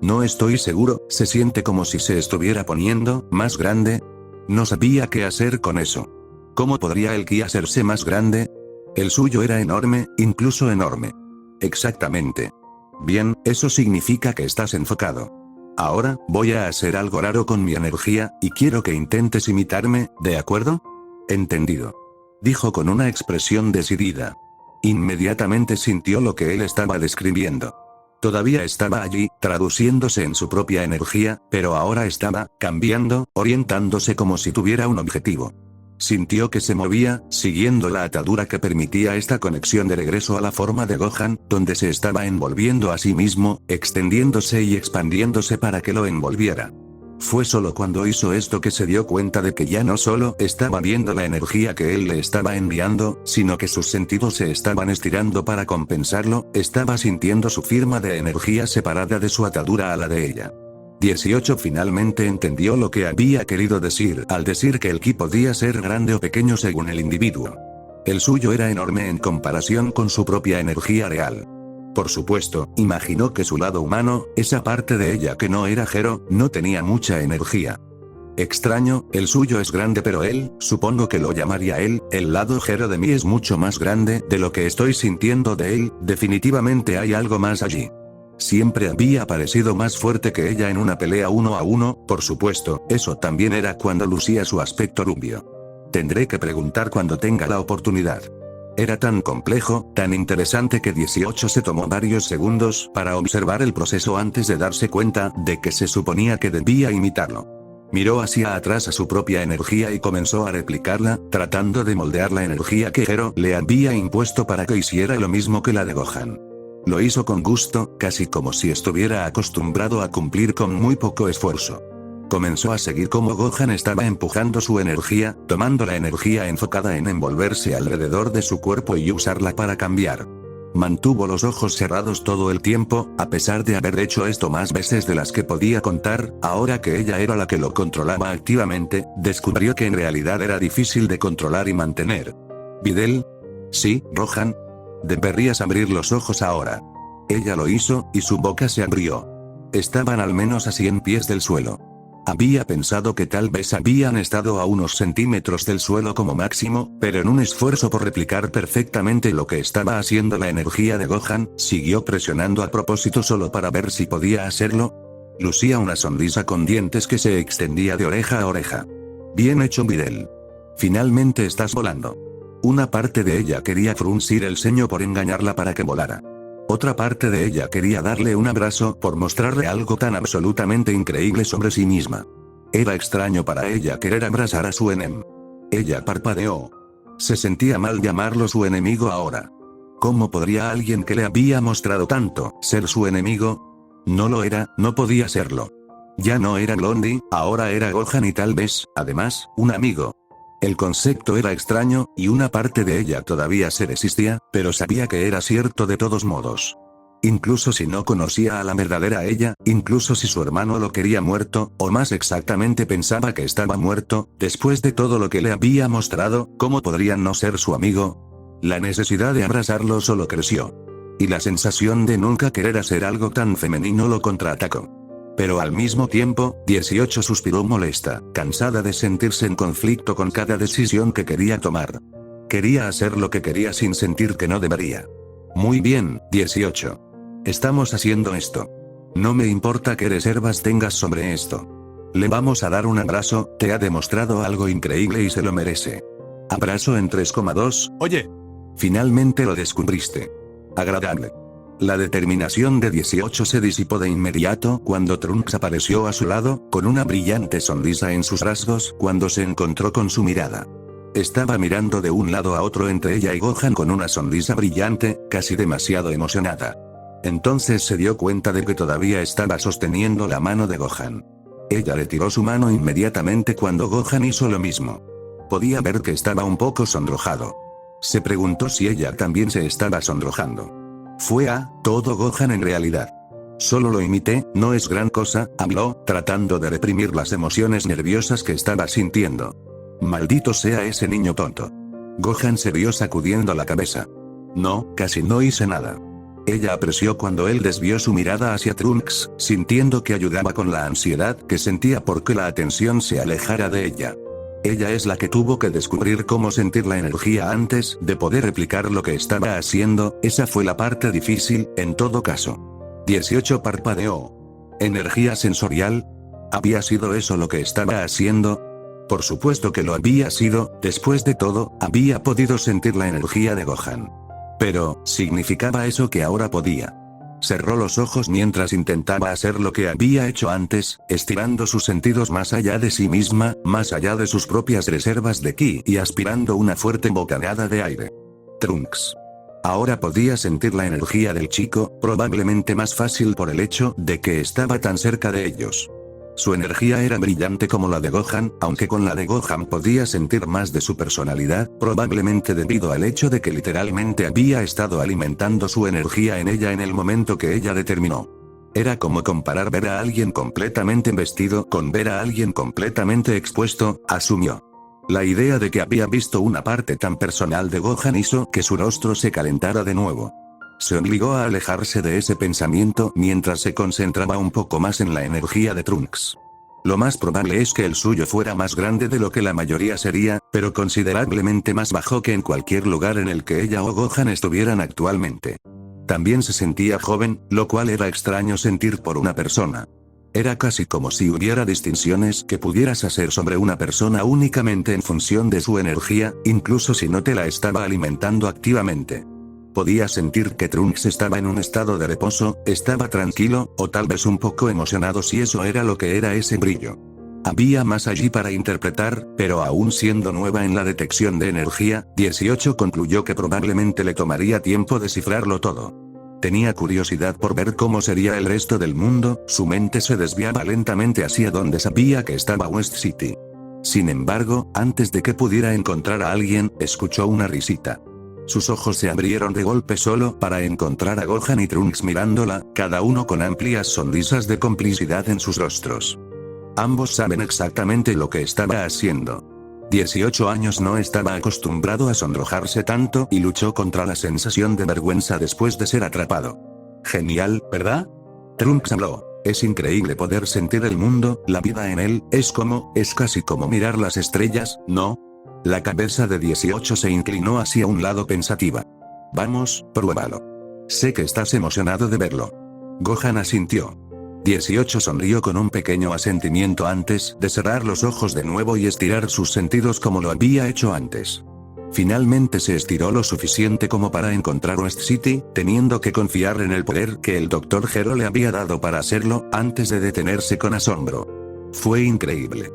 Speaker 2: No estoy seguro, se siente como si se estuviera poniendo más grande. No sabía qué hacer con eso. ¿Cómo podría el ki hacerse más grande? El suyo era enorme, incluso enorme. Exactamente. Bien, eso significa que estás enfocado. Ahora, voy a hacer algo raro con mi energía, y quiero que intentes imitarme, ¿de acuerdo? Entendido. Dijo con una expresión decidida. Inmediatamente sintió lo que él estaba describiendo. Todavía estaba allí, traduciéndose en su propia energía, pero ahora estaba cambiando, orientándose como si tuviera un objetivo. Sintió que se movía, siguiendo la atadura que permitía esta conexión de regreso a la forma de Gohan, donde se estaba envolviendo a sí mismo, extendiéndose y expandiéndose para que lo envolviera. Fue solo cuando hizo esto que se dio cuenta de que ya no solo estaba viendo la energía que él le estaba enviando, sino que sus sentidos se estaban estirando para compensarlo, estaba sintiendo su firma de energía separada de su atadura a la de ella. 18 finalmente entendió lo que había querido decir al decir que el ki podía ser grande o pequeño según el individuo. El suyo era enorme en comparación con su propia energía real. Por supuesto, imaginó que su lado humano, esa parte de ella que no era Gero, no tenía mucha energía. Extraño, el suyo es grande pero él, supongo que lo llamaría él, el lado Gero de mí es mucho más grande de lo que estoy sintiendo de él, definitivamente hay algo más allí. Siempre había parecido más fuerte que ella en una pelea 1 a 1, por supuesto, eso también era cuando lucía su aspecto rubio. Tendré que preguntar cuando tenga la oportunidad. Era tan complejo, tan interesante que 18 se tomó varios segundos para observar el proceso antes de darse cuenta de que se suponía que debía imitarlo. Miró hacia atrás a su propia energía y comenzó a replicarla, tratando de moldear la energía que Gero le había impuesto para que hiciera lo mismo que la de Gohan. Lo hizo con gusto, casi como si estuviera acostumbrado a cumplir con muy poco esfuerzo. Comenzó a seguir cómo Gohan estaba empujando su energía, tomando la energía enfocada en envolverse alrededor de su cuerpo y usarla para cambiar. Mantuvo los ojos cerrados todo el tiempo, a pesar de haber hecho esto más veces de las que podía contar, ahora que ella era la que lo controlaba activamente, descubrió que en realidad era difícil de controlar y mantener. ¿Videl? Sí, Rohan. Deberías abrir los ojos ahora. Ella lo hizo, y su boca se abrió. Estaban al menos a 100 pies del suelo. Había pensado que tal vez habían estado a unos centímetros del suelo como máximo, pero en un esfuerzo por replicar perfectamente lo que estaba haciendo la energía de Gohan, siguió presionando a propósito solo para ver si podía hacerlo. Lucía una sonrisa con dientes que se extendía de oreja a oreja. Bien hecho, Videl. Finalmente estás volando. Una parte de ella quería fruncir el ceño por engañarla para que volara. Otra parte de ella quería darle un abrazo por mostrarle algo tan absolutamente increíble sobre sí misma. Era extraño para ella querer abrazar a su enemigo. Ella parpadeó. Se sentía mal llamarlo su enemigo ahora. ¿Cómo podría alguien que le había mostrado tanto ser su enemigo? No lo era, no podía serlo. Ya no era Blondie, ahora era Gohan y tal vez, además, un amigo. El concepto era extraño, y una parte de ella todavía se resistía, pero sabía que era cierto de todos modos. Incluso si no conocía a la verdadera ella, incluso si su hermano lo quería muerto, o más exactamente pensaba que estaba muerto, después de todo lo que le había mostrado, ¿cómo podría no ser su amigo? La necesidad de abrazarlo solo creció. Y la sensación de nunca querer hacer algo tan femenino lo contraatacó. Pero al mismo tiempo, 18 suspiró molesta, cansada de sentirse en conflicto con cada decisión que quería tomar. Quería hacer lo que quería sin sentir que no debería. Muy bien, 18. Estamos haciendo esto. No me importa qué reservas tengas sobre esto. Le vamos a dar un abrazo, te ha demostrado algo increíble y se lo merece. Abrazo en 3,2.
Speaker 3: Oye,
Speaker 2: Finalmente lo descubriste. Agradable. La determinación de 18 se disipó de inmediato cuando Trunks apareció a su lado, con una brillante sonrisa en sus rasgos cuando se encontró con su mirada. Estaba mirando de un lado a otro entre ella y Gohan con una sonrisa brillante, casi demasiado emocionada. Entonces se dio cuenta de que todavía estaba sosteniendo la mano de Gohan. Ella retiró su mano inmediatamente cuando Gohan hizo lo mismo. Podía ver que estaba un poco sonrojado. Se preguntó si ella también se estaba sonrojando. Fue todo Gohan en realidad. Solo lo imité, no es gran cosa, habló, tratando de reprimir las emociones nerviosas que estaba sintiendo. Maldito sea ese niño tonto. Gohan se vio sacudiendo la cabeza. No, casi no hice nada. Ella apreció cuando él desvió su mirada hacia Trunks, sintiendo que ayudaba con la ansiedad que sentía porque la atención se alejara de ella. Ella es la que tuvo que descubrir cómo sentir la energía antes de poder replicar lo que estaba haciendo, esa fue la parte difícil, en todo caso. 18 parpadeó. ¿Energía sensorial? ¿Había sido eso lo que estaba haciendo? Por supuesto que lo había sido, después de todo, había podido sentir la energía de Gohan. Pero, ¿significaba eso que ahora podía? Cerró los ojos mientras intentaba hacer lo que había hecho antes, estirando sus sentidos más allá de sí misma, más allá de sus propias reservas de ki y aspirando una fuerte bocanada de aire. Trunks. Ahora podía sentir la energía del chico, probablemente más fácil por el hecho de que estaba tan cerca de ellos. Su energía era brillante como la de Gohan, aunque con la de Gohan podía sentir más de su personalidad, probablemente debido al hecho de que literalmente había estado alimentando su energía en ella en el momento que ella determinó. Era como comparar ver a alguien completamente vestido con ver a alguien completamente expuesto, asumió. La idea de que había visto una parte tan personal de Gohan hizo que su rostro se calentara de nuevo. Se obligó a alejarse de ese pensamiento mientras se concentraba un poco más en la energía de Trunks. Lo más probable es que el suyo fuera más grande de lo que la mayoría sería, pero considerablemente más bajo que en cualquier lugar en el que ella o Gohan estuvieran actualmente. También se sentía joven, lo cual era extraño sentir por una persona. Era casi como si hubiera distinciones que pudieras hacer sobre una persona únicamente en función de su energía, incluso si no te la estaba alimentando activamente. Podía sentir que Trunks estaba en un estado de reposo, estaba tranquilo, o tal vez un poco emocionado si eso era lo que era ese brillo. Había más allí para interpretar, pero aún siendo nueva en la detección de energía, 18 concluyó que probablemente le tomaría tiempo descifrarlo todo. Tenía curiosidad por ver cómo sería el resto del mundo, su mente se desviaba lentamente hacia donde sabía que estaba West City. Sin embargo, antes de que pudiera encontrar a alguien, escuchó una risita. Sus ojos se abrieron de golpe solo para encontrar a Gohan y Trunks mirándola, cada uno con amplias sonrisas de complicidad en sus rostros. Ambos saben exactamente lo que estaba haciendo. 18 años no estaba acostumbrado a sonrojarse tanto y luchó contra la sensación de vergüenza después de ser atrapado. Genial, ¿verdad? Trunks habló. Es increíble poder sentir el mundo, la vida en él, es casi como mirar las estrellas, ¿no? La cabeza de 18 se inclinó hacia un lado pensativa. Vamos, pruébalo. Sé que estás emocionado de verlo. Gohan asintió. 18 sonrió con un pequeño asentimiento antes de cerrar los ojos de nuevo y estirar sus sentidos como lo había hecho antes. Finalmente se estiró lo suficiente como para encontrar West City, teniendo que confiar en el poder que el Dr. Gero le había dado para hacerlo, antes de detenerse con asombro. Fue increíble.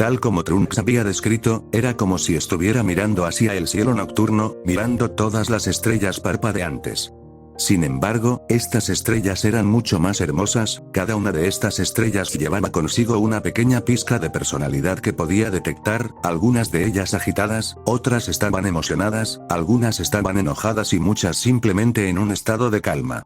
Speaker 2: Tal como Trunks había descrito, era como si estuviera mirando hacia el cielo nocturno, mirando todas las estrellas parpadeantes. Sin embargo, estas estrellas eran mucho más hermosas, cada una de estas estrellas llevaba consigo una pequeña pizca de personalidad que podía detectar, algunas de ellas agitadas, otras estaban emocionadas, algunas estaban enojadas y muchas simplemente en un estado de calma.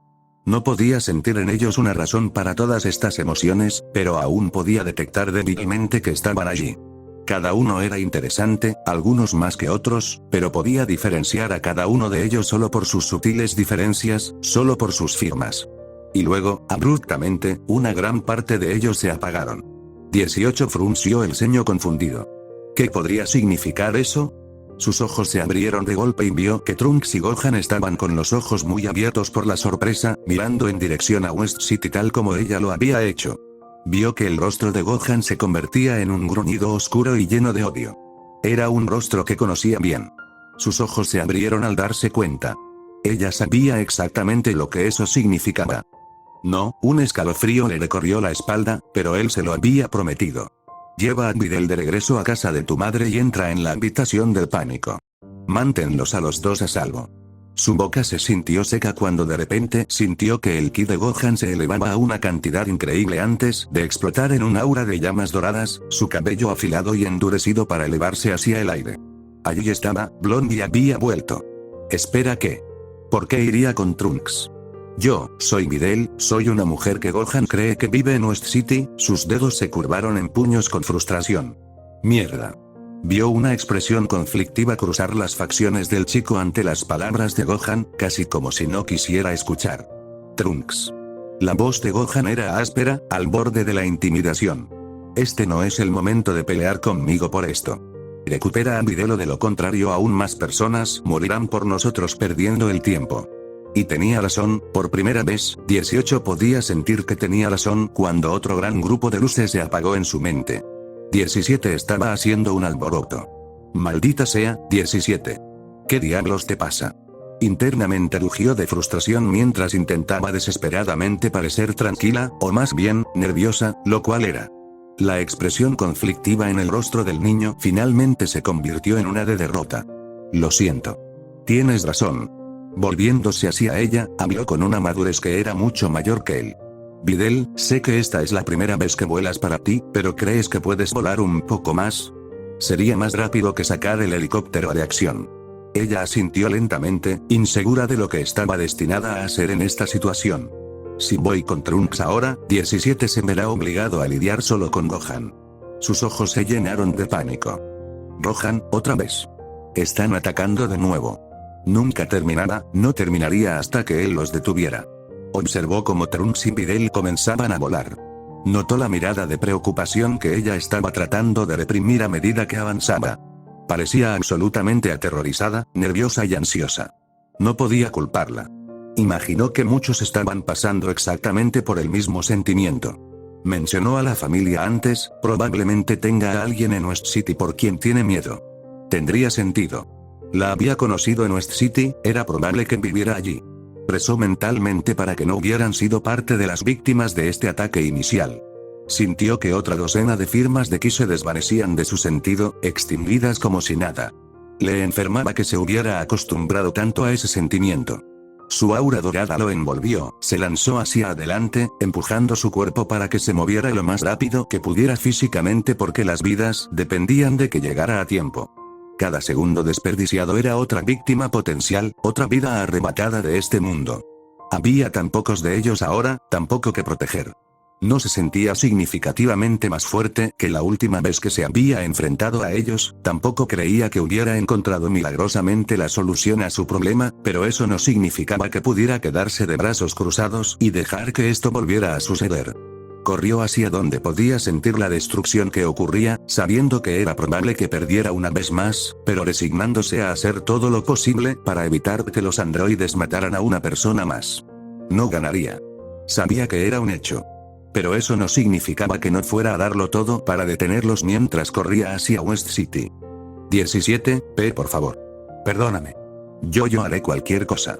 Speaker 2: No podía sentir en ellos una razón para todas estas emociones, pero aún podía detectar débilmente que estaban allí. Cada uno era interesante, algunos más que otros, pero podía diferenciar a cada uno de ellos solo por sus sutiles diferencias, solo por sus firmas. Y luego, abruptamente, una gran parte de ellos se apagaron. 18 frunció el ceño confundido. ¿Qué podría significar eso? Sus ojos se abrieron de golpe y vio que Trunks y Gohan estaban con los ojos muy abiertos por la sorpresa, mirando en dirección a West City tal como ella lo había hecho. Vio que el rostro de Gohan se convertía en un gruñido oscuro y lleno de odio. Era un rostro que conocía bien. Sus ojos se abrieron al darse cuenta. Ella sabía exactamente lo que eso significaba. No, un escalofrío le recorrió la espalda, pero él se lo había prometido. Lleva a Videl de regreso a casa de tu madre y entra en la habitación del pánico. Manténlos a los dos a salvo. Su boca se sintió seca cuando de repente sintió que el ki de Gohan se elevaba a una cantidad increíble antes de explotar en un aura de llamas doradas, su cabello afilado y endurecido para elevarse hacia el aire. Allí estaba, Blondie había vuelto. Espera, ¿qué? ¿Por qué iría con Trunks? Yo, soy Videl, soy una mujer que Gohan cree que vive en West City. Sus dedos se curvaron en puños con frustración. Mierda. Vio una expresión conflictiva cruzar las facciones del chico ante las palabras de Gohan, casi como si no quisiera escuchar. Trunks. La voz de Gohan era áspera, al borde de la intimidación. Este no es el momento de pelear conmigo por esto. Recupera a Videl o de lo contrario aún más personas morirán por nosotros perdiendo el tiempo. Y tenía razón, por primera vez, 18 podía sentir que tenía razón cuando otro gran grupo de luces se apagó en su mente. 17 estaba haciendo un alboroto. Maldita sea, 17. ¿Qué diablos te pasa? Internamente rugió de frustración mientras intentaba desesperadamente parecer tranquila, o más bien, nerviosa, lo cual era. La expresión conflictiva en el rostro del niño finalmente se convirtió en una de derrota. Lo siento. Tienes razón. Volviéndose hacia ella, habló con una madurez que era mucho mayor que él. Videl, sé que esta es la primera vez que vuelas para ti, pero ¿crees que puedes volar un poco más? Sería más rápido que sacar el helicóptero de acción. Ella asintió lentamente, insegura de lo que estaba destinada a hacer en esta situación. Si voy con Trunks ahora, 17 se verá obligado a lidiar solo con Gohan. Sus ojos se llenaron de pánico. Gohan, otra vez. Están atacando de nuevo. Nunca terminará, no terminaría hasta que él los detuviera. Observó cómo Trunks y Videl comenzaban a volar. Notó la mirada de preocupación que ella estaba tratando de reprimir a medida que avanzaba. Parecía absolutamente aterrorizada, nerviosa y ansiosa. No podía culparla. Imaginó que muchos estaban pasando exactamente por el mismo sentimiento. Mencionó a la familia antes, probablemente tenga a alguien en West City por quien tiene miedo. Tendría sentido. La había conocido en West City, era probable que viviera allí. Rezó mentalmente para que no hubieran sido parte de las víctimas de este ataque inicial. Sintió que otra docena de firmas de ki se desvanecían de su sentido, extinguidas como si nada. Le enfermaba que se hubiera acostumbrado tanto a ese sentimiento. Su aura dorada lo envolvió, se lanzó hacia adelante, empujando su cuerpo para que se moviera lo más rápido que pudiera físicamente porque las vidas dependían de que llegara a tiempo. Cada segundo desperdiciado era otra víctima potencial, otra vida arrebatada de este mundo. Había tan pocos de ellos ahora, tan poco que proteger. No se sentía significativamente más fuerte que la última vez que se había enfrentado a ellos, tampoco creía que hubiera encontrado milagrosamente la solución a su problema, pero eso no significaba que pudiera quedarse de brazos cruzados y dejar que esto volviera a suceder. Corrió hacia donde podía sentir la destrucción que ocurría, sabiendo que era probable que perdiera una vez más, pero resignándose a hacer todo lo posible para evitar que los androides mataran a una persona más. No ganaría. Sabía que era un hecho. Pero eso no significaba que no fuera a darlo todo para detenerlos mientras corría hacia West City. 17, por favor. Perdóname. Yo haré cualquier cosa.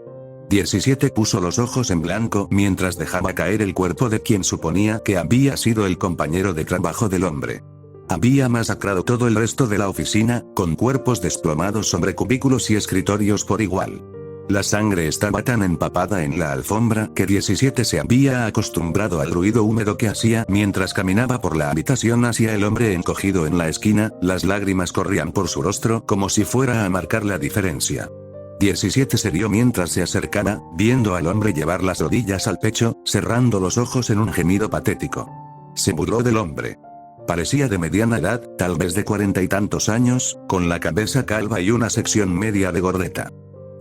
Speaker 2: 17 puso los ojos en blanco mientras dejaba caer el cuerpo de quien suponía que había sido el compañero de trabajo del hombre. Había masacrado todo el resto de la oficina, con cuerpos desplomados sobre cubículos y escritorios por igual. La sangre estaba tan empapada en la alfombra que 17 se había acostumbrado al ruido húmedo que hacía mientras caminaba por la habitación hacia el hombre encogido en la esquina, las lágrimas corrían por su rostro como si fuera a marcar la diferencia. 17 se rió mientras se acercaba, viendo al hombre llevar las rodillas al pecho, cerrando los ojos en un gemido patético. Se burló del hombre. Parecía de mediana edad, tal vez de 40 y tantos años, con la cabeza calva y una sección media de gordeta.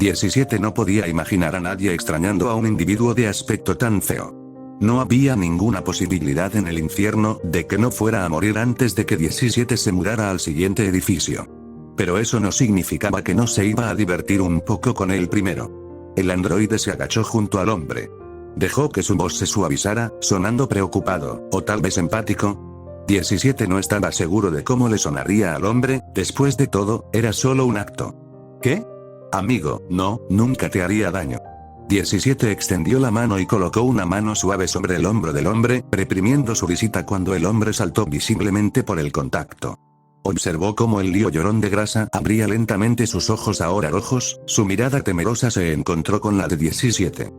Speaker 2: 17 no podía imaginar a nadie extrañando a un individuo de aspecto tan feo. No había ninguna posibilidad en el infierno de que no fuera a morir antes de que 17 se mudara al siguiente edificio. Pero eso no significaba que no se iba a divertir un poco con él primero. El androide se agachó junto al hombre. Dejó que su voz se suavizara, sonando preocupado, o tal vez empático. 17 no estaba seguro de cómo le sonaría al hombre, después de todo, era solo un acto. ¿Qué? Amigo, no, nunca te haría daño. 17 extendió la mano y colocó una mano suave sobre el hombro del hombre, reprimiendo su risita cuando el hombre saltó visiblemente por el contacto. Observó cómo el lío llorón de grasa abría lentamente sus ojos ahora rojos, su mirada temerosa se encontró con la de 17.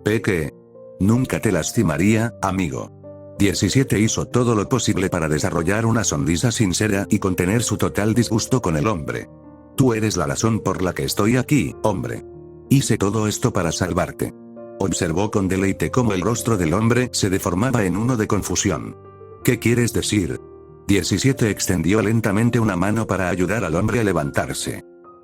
Speaker 2: ¿Qué? Nunca te lastimaría, amigo. 17 hizo todo lo posible para desarrollar una sonrisa sincera y contener su total disgusto con el hombre. Tú eres la razón por la que estoy aquí, hombre. Hice todo esto para salvarte. Observó con deleite cómo el rostro del hombre se deformaba en uno de confusión. ¿Qué quieres decir? 17 extendió lentamente una mano para ayudar al hombre a levantarse.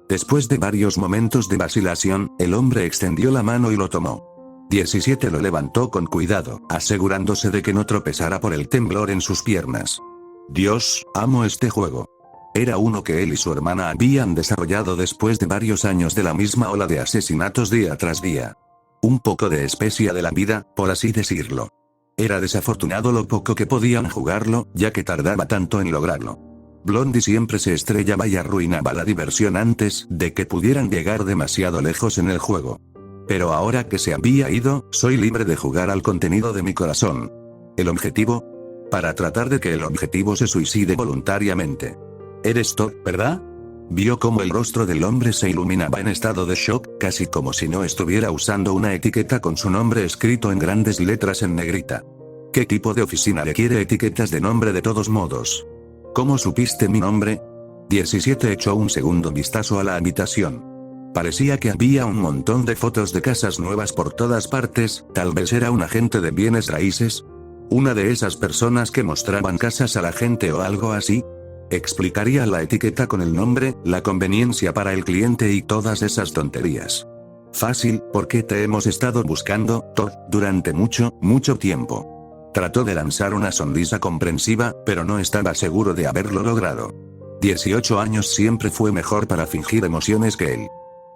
Speaker 2: Después de varios momentos de vacilación, el hombre extendió la mano y lo tomó. 17 lo levantó con cuidado, asegurándose de que no tropezara por el temblor en sus piernas. Dios, amo este juego. Era uno que él y su hermana habían desarrollado después de varios años de la misma ola de asesinatos día tras día. Un poco de especia de la vida, por así decirlo. Era desafortunado lo poco que podían jugarlo, ya que tardaba tanto en lograrlo. Blondie siempre se estrellaba y arruinaba la diversión antes de que pudieran llegar demasiado lejos en el juego. Pero ahora que se había ido, soy libre de jugar al contenido de mi corazón. ¿El objetivo? Para tratar de que el objetivo se suicide voluntariamente. Eres Todd, ¿verdad? Vio cómo el rostro del hombre se iluminaba en estado de shock, casi como si no estuviera usando una etiqueta con su nombre escrito en grandes letras en negrita. ¿Qué tipo de oficina requiere etiquetas de nombre de todos modos? ¿Cómo supiste mi nombre? 17 echó un segundo vistazo a la habitación. Parecía que había un montón de fotos de casas nuevas por todas partes, tal vez era un agente de bienes raíces. ¿Una de esas personas que mostraban casas a la gente o algo así? Explicaría la etiqueta con el nombre, la conveniencia para el cliente y todas esas tonterías. Fácil, porque te hemos estado buscando, Todd, durante mucho tiempo. Trató de lanzar una sonrisa comprensiva, pero no estaba seguro de haberlo logrado. 18 años siempre fue mejor para fingir emociones que él.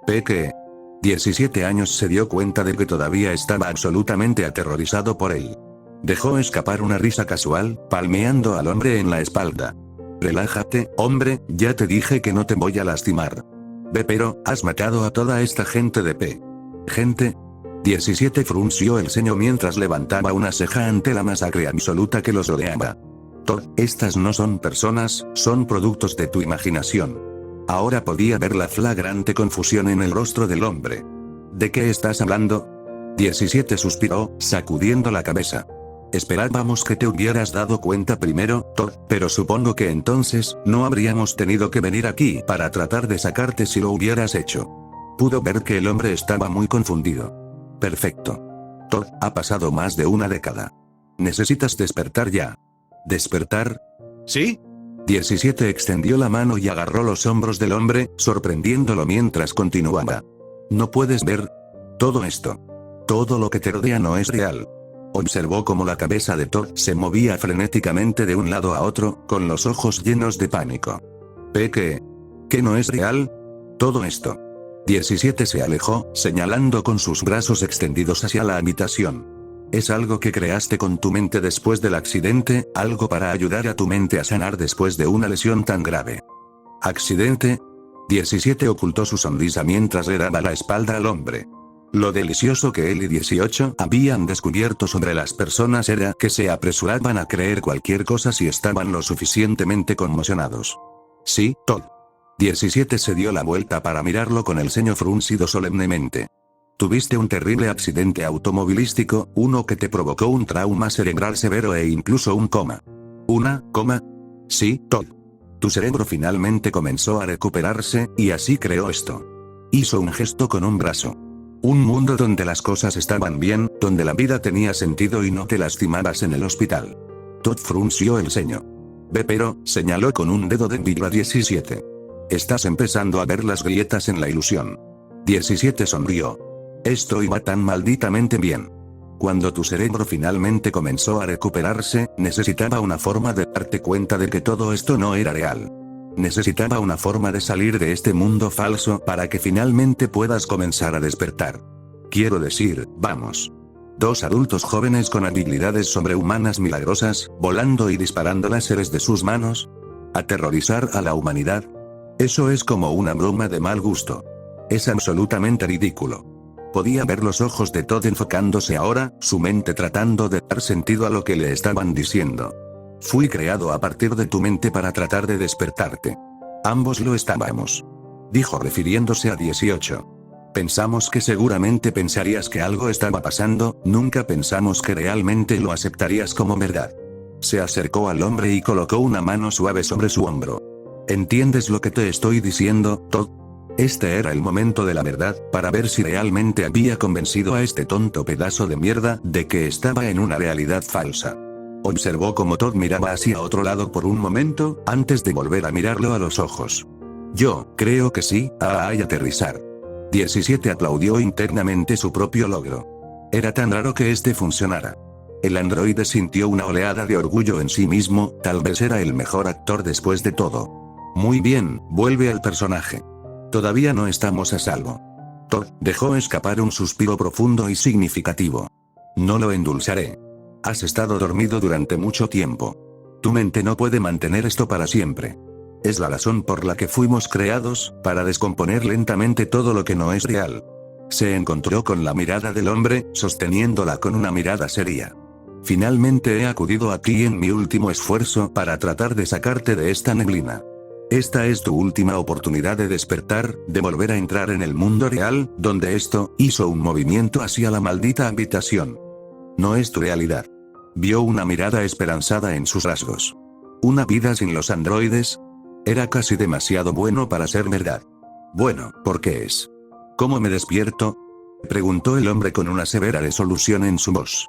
Speaker 2: ¿Qué? 17 años se dio cuenta de que todavía estaba absolutamente aterrorizado por él. Dejó escapar una risa casual, palmeando al hombre en la espalda. Relájate, hombre, ya te dije que no te voy a lastimar. Pero, has matado a toda esta gente de P. ¿Gente? 17 frunció el ceño mientras levantaba una ceja ante la masacre absoluta que los rodeaba. Todd, estas no son personas, son productos de tu imaginación. Ahora podía ver la flagrante confusión en el rostro del hombre. ¿De qué estás hablando? 17 suspiró, sacudiendo la cabeza. Esperábamos que te hubieras dado cuenta primero, Todd, pero supongo que entonces, no habríamos tenido que venir aquí para tratar de sacarte si lo hubieras hecho. Pudo ver que el hombre estaba muy confundido. Perfecto. Todd, ha pasado más de una década. Necesitas despertar ya. ¿Despertar? ¿Sí? 17 extendió la mano y agarró los hombros del hombre, sorprendiéndolo mientras continuaba. ¿No puedes ver? Todo esto. Todo lo que te rodea no es real. Observó cómo la cabeza de Todd se movía frenéticamente de un lado a otro, con los ojos llenos de pánico. ¿Qué? ¿Qué no es real? Todo esto. 17 se alejó, señalando con sus brazos extendidos hacia la habitación. Es algo que creaste con tu mente después del accidente, algo para ayudar a tu mente a sanar después de una lesión tan grave. ¿Accidente? 17 ocultó su sonrisa mientras le daba la espalda al hombre. Lo delicioso que él y 18 habían descubierto sobre las personas era que se apresuraban a creer cualquier cosa si estaban lo suficientemente conmocionados. Sí, Todd. 17 se dio la vuelta para mirarlo con el ceño fruncido solemnemente. Tuviste un terrible accidente automovilístico, uno que te provocó un trauma cerebral severo e incluso un coma. ¿Una coma? Sí, Todd. Tu cerebro finalmente comenzó a recuperarse, y así creó esto. Hizo un gesto con un brazo. Un mundo donde las cosas estaban bien, donde la vida tenía sentido y no te lastimabas en el hospital. Todd frunció el ceño. Pero, señaló con un dedo débil a 17. Estás empezando a ver las grietas en la ilusión. 17 sonrió. Esto iba tan malditamente bien. Cuando tu cerebro finalmente comenzó a recuperarse, necesitaba una forma de darte cuenta de que todo esto no era real. Necesitaba una forma de salir de este mundo falso para que finalmente puedas comenzar a despertar. Quiero decir, vamos. 2 adultos jóvenes con habilidades sobrehumanas milagrosas, volando y disparando láseres de sus manos. ¿Aterrorizar a la humanidad? Eso es como una broma de mal gusto. Es absolutamente ridículo. Podía ver los ojos de Todd enfocándose ahora, su mente tratando de dar sentido a lo que le estaban diciendo. Fui creado a partir de tu mente para tratar de despertarte. Ambos lo estábamos. Dijo refiriéndose a 18. Pensamos que seguramente pensarías que algo estaba pasando, nunca pensamos que realmente lo aceptarías como verdad. Se acercó al hombre y colocó una mano suave sobre su hombro. ¿Entiendes lo que te estoy diciendo, Todd? Este era el momento de la verdad, para ver si realmente había convencido a este tonto pedazo de mierda de que estaba en una realidad falsa. Observó cómo Todd miraba hacia otro lado por un momento, antes de volver a mirarlo a los ojos. Yo creo que sí, y aterrizar. 17 aplaudió internamente su propio logro. Era tan raro que este funcionara. El androide sintió una oleada de orgullo en sí mismo, tal vez era el mejor actor después de todo. Muy bien, vuelve al personaje. Todavía no estamos a salvo. Todd dejó escapar un suspiro profundo y significativo. No lo endulzaré. Has estado dormido durante mucho tiempo. Tu mente no puede mantener esto para siempre. Es la razón por la que fuimos creados, para descomponer lentamente todo lo que no es real. Se encontró con la mirada del hombre, sosteniéndola con una mirada seria. Finalmente he acudido a ti en mi último esfuerzo para tratar de sacarte de esta neblina. Esta es tu última oportunidad de despertar, de volver a entrar en el mundo real, donde esto hizo un movimiento hacia la maldita habitación. No es tu realidad. Vio una mirada esperanzada en sus rasgos. ¿Una vida sin los androides? Era casi demasiado bueno para ser verdad. Bueno, ¿por qué es? ¿Cómo me despierto? Preguntó el hombre con una severa resolución en su voz.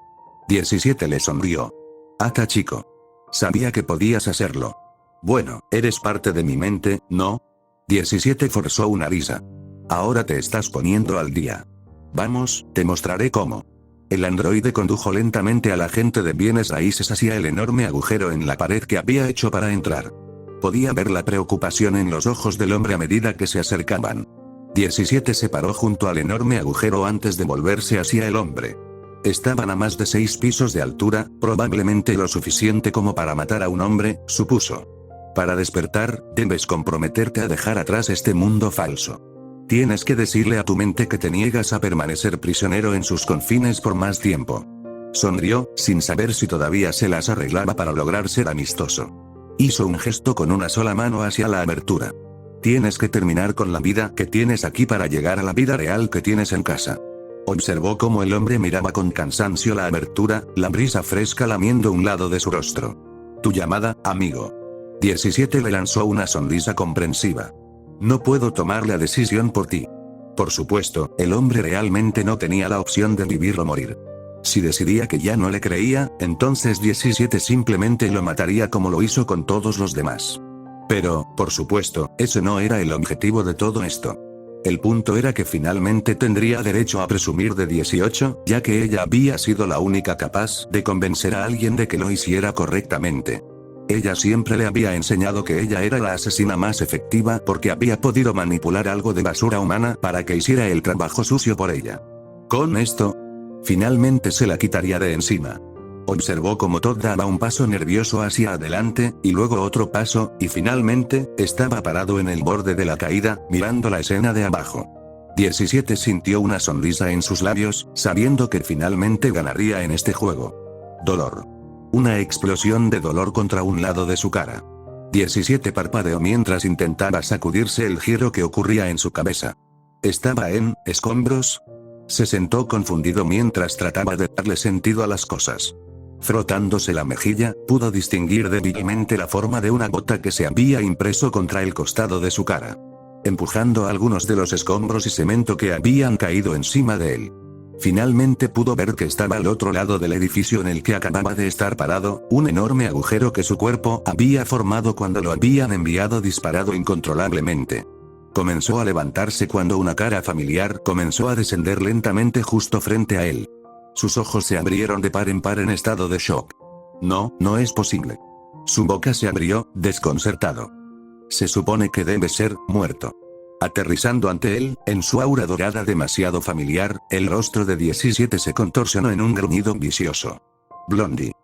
Speaker 2: 17 le sonrió. Ata chico. Sabía que podías hacerlo. Bueno, eres parte de mi mente, ¿no? 17 forzó una risa. Ahora te estás poniendo al día. Vamos, te mostraré cómo. El androide condujo lentamente al agente de bienes raíces hacia el enorme agujero en la pared que había hecho para entrar. Podía ver la preocupación en los ojos del hombre a medida que se acercaban. 17 se paró junto al enorme agujero antes de volverse hacia el hombre. Estaban a más de 6 pisos de altura, probablemente lo suficiente como para matar a un hombre, supuso. Para despertar, debes comprometerte a dejar atrás este mundo falso. Tienes que decirle a tu mente que te niegas a permanecer prisionero en sus confines por más tiempo. Sonrió, sin saber si todavía se las arreglaba para lograr ser amistoso. Hizo un gesto con una sola mano hacia la abertura. Tienes que terminar con la vida que tienes aquí para llegar a la vida real que tienes en casa. Observó cómo el hombre miraba con cansancio la abertura, la brisa fresca lamiendo un lado de su rostro. Tu llamada, amigo. 17 le lanzó una sonrisa comprensiva. No puedo tomar la decisión por ti. Por supuesto, el hombre realmente no tenía la opción de vivir o morir. Si decidía que ya no le creía, entonces 17 simplemente lo mataría como lo hizo con todos los demás. Pero, por supuesto, ese no era el objetivo de todo esto. El punto era que finalmente tendría derecho a presumir de 18, ya que ella había sido la única capaz de convencer a alguien de que lo hiciera correctamente. Ella siempre le había enseñado que ella era la asesina más efectiva porque había podido manipular algo de basura humana para que hiciera el trabajo sucio por ella. Con esto, finalmente se la quitaría de encima. Observó cómo Todd daba un paso nervioso hacia adelante, y luego otro paso, y finalmente, estaba parado en el borde de la caída, mirando la escena de abajo. 17 sintió una sonrisa en sus labios, sabiendo que finalmente ganaría en este juego. Dolor. Una explosión de dolor contra un lado de su cara. 17 parpadeó mientras intentaba sacudirse el giro que ocurría en su cabeza. ¿Estaba en escombros? Se sentó confundido mientras trataba de darle sentido a las cosas. Frotándose la mejilla, pudo distinguir débilmente la forma de una gota que se había impreso contra el costado de su cara. Empujando algunos de los escombros y cemento que habían caído encima de él. Finalmente pudo ver que estaba al otro lado del edificio en el que acababa de estar parado, un enorme agujero que su cuerpo había formado cuando lo habían enviado disparado incontrolablemente. Comenzó a levantarse cuando una cara familiar comenzó a descender lentamente justo frente a él. Sus ojos se abrieron de par en par en estado de shock. No, no es posible. Su boca se abrió, desconcertado. Se supone que debe ser muerto. Aterrizando ante él, en su aura dorada demasiado familiar, el rostro de 17 se contorsionó en un gruñido vicioso. Blondie.